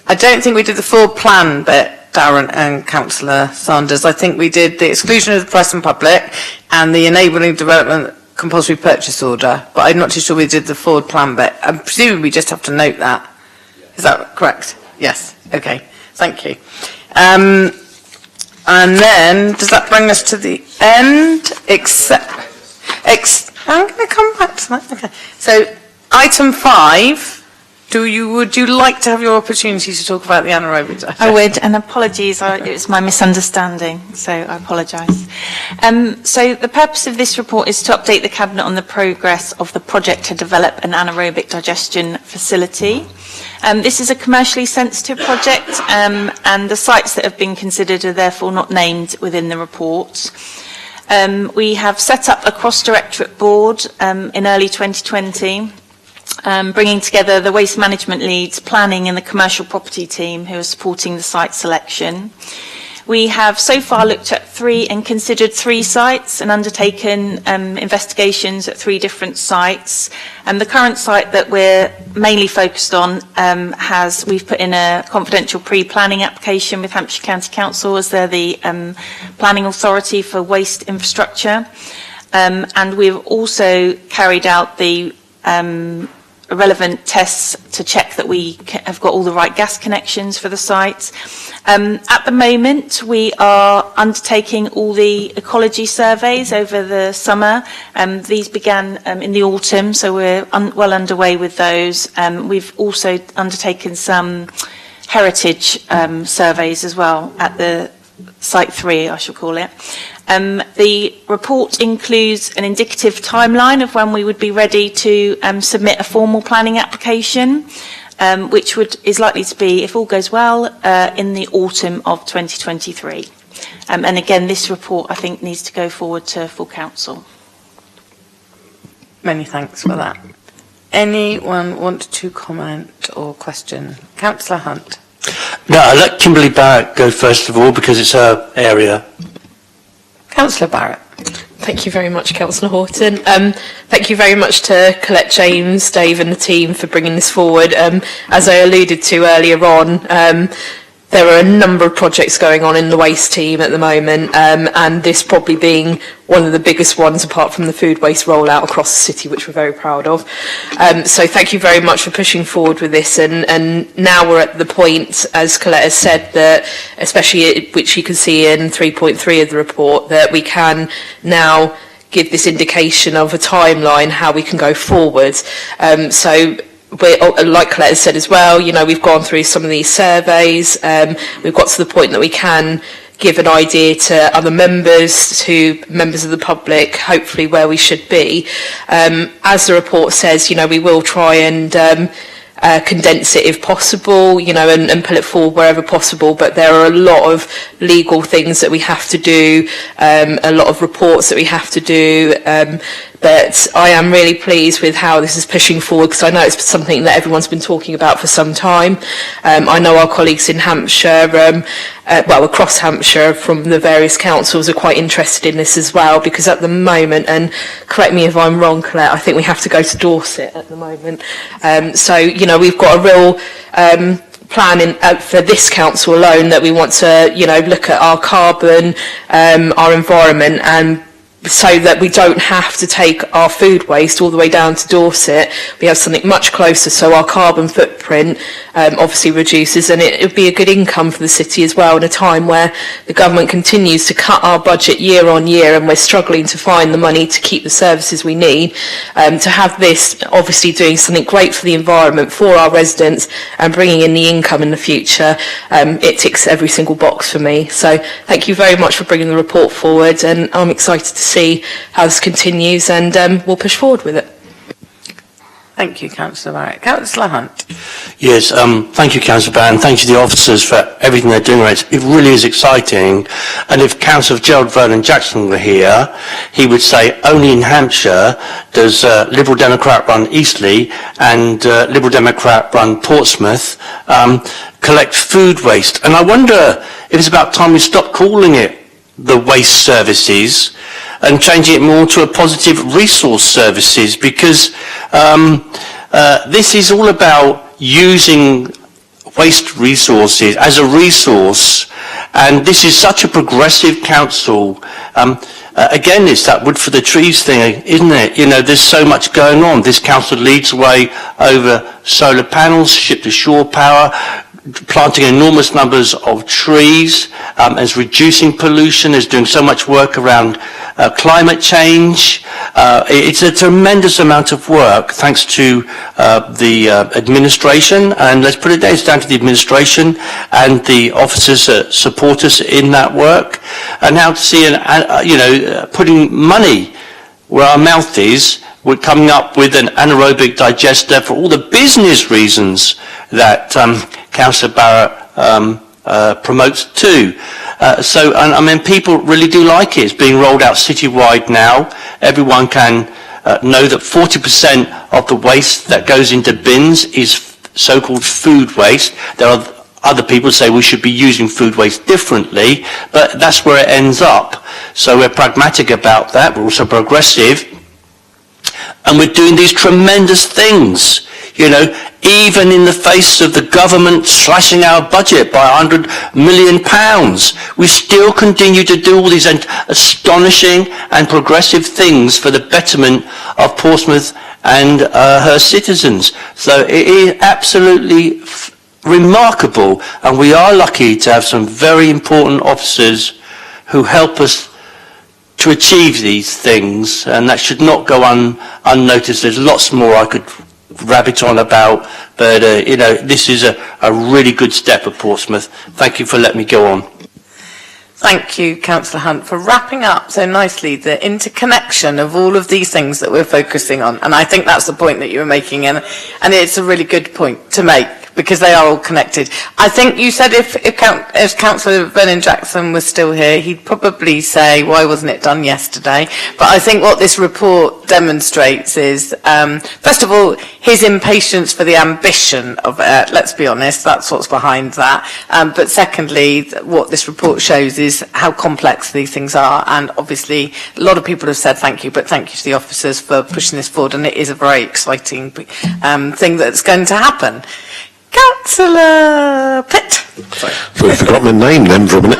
I don't think we did the forward plan bit, Darren and Councillor Sanders. I think we did the exclusion of the press and public and the enabling development compulsory purchase order, but I'm not too sure we did the forward plan bit. I'm presuming we just have to note that. Is that correct? Yes. Okay. Thank you. And then, does that bring us to the end? I'm going to come back to that. Okay. So, item 5 Would you like to have your opportunity to talk about the anaerobic digester? I would, and apologies, it was my misunderstanding, so I apologise. So the purpose of this report is to update the Cabinet on the progress of the project to develop an anaerobic digestion facility. This is a commercially sensitive project, and the sites that have been considered are therefore not named within the report. We have set up a cross-directorate board in early 2020, bringing together the waste management leads, planning and the commercial property team who are supporting the site selection. We have so far looked at considered three sites and undertaken investigations at 3 different sites. And the current site that we're mainly focused on we've put in a confidential pre-planning application with Hampshire County Council, as they're the planning authority for waste infrastructure. And we've also carried out the relevant tests to check that we have got all the right gas connections for the site. At the moment, we are undertaking all the ecology surveys over the summer. These began in the autumn, so we're well underway with those. We've also undertaken some heritage surveys as well at the Site 3, I shall call it. The report includes an indicative timeline of when we would be ready to submit a formal planning application, which is likely to be, if all goes well, in the autumn of 2023. And again, this report, I think, needs to go forward to full council. Many thanks for that. Anyone want to comment or question? Councillor Hunt. No, I'll let Kimberly Barrett go first of all, because it's her area. Councillor Barrett. Thank you very much, Councillor Horton. Thank you very much to Colette James, Dave and the team for bringing this forward. As I alluded to earlier on, there are a number of projects going on in the waste team at the moment, and this probably being one of the biggest ones apart from the food waste rollout across the city, which we're very proud of. So thank you very much for pushing forward with this, and now we're at the point, as Colette has said, that especially which you can see in 3.3 of the report, that we can now give this indication of a timeline how we can go forward. So like Colette has said as well, we've gone through some of these surveys. We've got to the point that we can give an idea to other members of the public, hopefully where we should be. As the report says, we will try and condense it if possible, and pull it forward wherever possible. But there are a lot of legal things that we have to do, a lot of reports that we have to do. But I am really pleased with how this is pushing forward, because I know it's something that everyone's been talking about for some time. I know our colleagues in Hampshire, across Hampshire from the various councils are quite interested in this as well, because at the moment, and correct me if I'm wrong, Colette, I think we have to go to Dorset at the moment. So, we've got a real plan for this council alone that we want to, look at our carbon, our environment, and so that we don't have to take our food waste all the way down to Dorset. We have something much closer, so our carbon footprint obviously reduces, and it would be a good income for the city as well in a time where the government continues to cut our budget year on year and we're struggling to find the money to keep the services we need. To have this obviously doing something great for the environment, for our residents, and bringing in the income in the future, it ticks every single box for me. So thank you very much for bringing the report forward, and I'm excited to see how this continues, and we'll push forward with it. Thank you, Councillor Barrett. Councillor Hunt. Yes, thank you, Councillor Barrett, and thank you to the officers for everything they're doing. It really is exciting. And if Councillor Gerald Vernon Jackson were here, he would say only in Hampshire does Liberal Democrat run Eastleigh and Liberal Democrat run Portsmouth collect food waste. And I wonder if it's about time we stop calling it the waste services and changing it more to a positive resource services, because this is all about using waste resources as a resource, and this is such a progressive council. Again, it's that wood for the trees thing, isn't it? There's so much going on. This council leads the way over solar panels, ship-to-shore power, planting enormous numbers of trees, is reducing pollution, is doing so much work around climate change. It's a tremendous amount of work thanks to the administration, and let's put it down, it's down to the administration and the officers that support us in that work. And now to see, putting money where our mouth is, we're coming up with an anaerobic digester for all the business reasons that Councillor Barrett promotes too. People really do like it. It's being rolled out citywide now. Everyone can know that 40% of the waste that goes into bins is so-called food waste. There are other people who say we should be using food waste differently, but that's where it ends up. So we're pragmatic about that. We're also progressive. And we're doing these tremendous things, even in the face of the government slashing our budget by £100 million. We still continue to do all these astonishing and progressive things for the betterment of Portsmouth and her citizens. So it is absolutely remarkable, and we are lucky to have some very important officers who help us to achieve these things, and that should not go unnoticed. There's lots more I could rabbit on about, but this is a really good step at Portsmouth. Thank you for letting me go on. Thank you, Councillor Hunt, for wrapping up so nicely the interconnection of all of these things that we're focusing on. And I think that's the point that you were making, and it's a really good point to make, because they are all connected. I think you said if Councillor Vernon-Jackson was still here, he'd probably say, why wasn't it done yesterday? But I think what this report demonstrates is, first of all, his impatience for the ambition of it. Let's be honest, that's what's behind that. But secondly, what this report shows is how complex these things are. And obviously, a lot of people have said thank you, but thank you to the officers for pushing this forward. And it is a very exciting thing that's going to happen. Councillor Pitt. Sorry. I forgot my name then for a minute.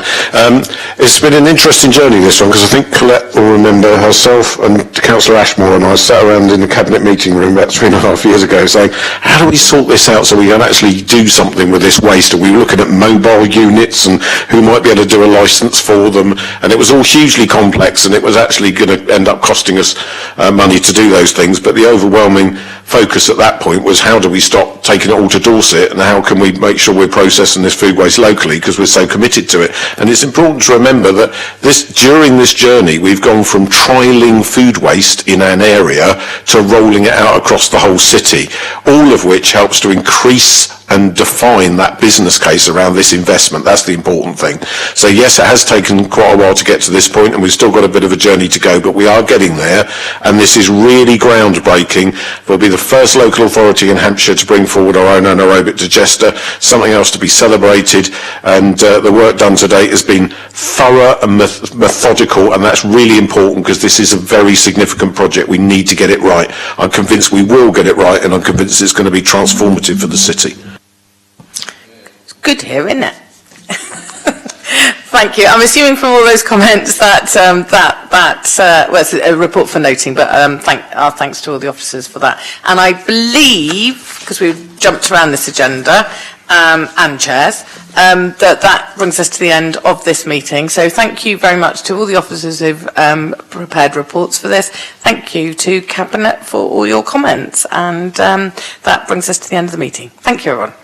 It's been an interesting journey, this one, because I think Colette will remember herself and Councillor Ashmore and I sat around in the Cabinet meeting room about 3.5 years ago saying, how do we sort this out so we can actually do something with this waste? And we were looking at mobile units and who might be able to do a licence for them. And it was all hugely complex, and it was actually going to end up costing us money to do those things. But the overwhelming focus at that point was, how do we stop taking it all to Dorset, and how can we make sure we're processing this food waste locally, because we're so committed to it. And it's important to remember that during this journey we've gone from trialling food waste in an area to rolling it out across the whole city, all of which helps to increase and define that business case around this investment. That's the important thing. So yes, it has taken quite a while to get to this point, and we've still got a bit of a journey to go, but we are getting there, and this is really groundbreaking. We'll be the first local authority in Hampshire to bring forward our own anaerobic digester, something else to be celebrated, and the work done to date has been thorough and methodical, and that's really important, because this is a very significant project. We need to get it right. I'm convinced we will get it right, and I'm convinced it's going to be transformative for the city. Good to hear, isn't it? Thank you. I'm assuming from all those comments that well, it's a report for noting, but our thanks to all the officers for that. And I believe, because we've jumped around this agenda and chairs, that brings us to the end of this meeting. So thank you very much to all the officers who've prepared reports for this. Thank you to Cabinet for all your comments, and that brings us to the end of the meeting. Thank you, everyone.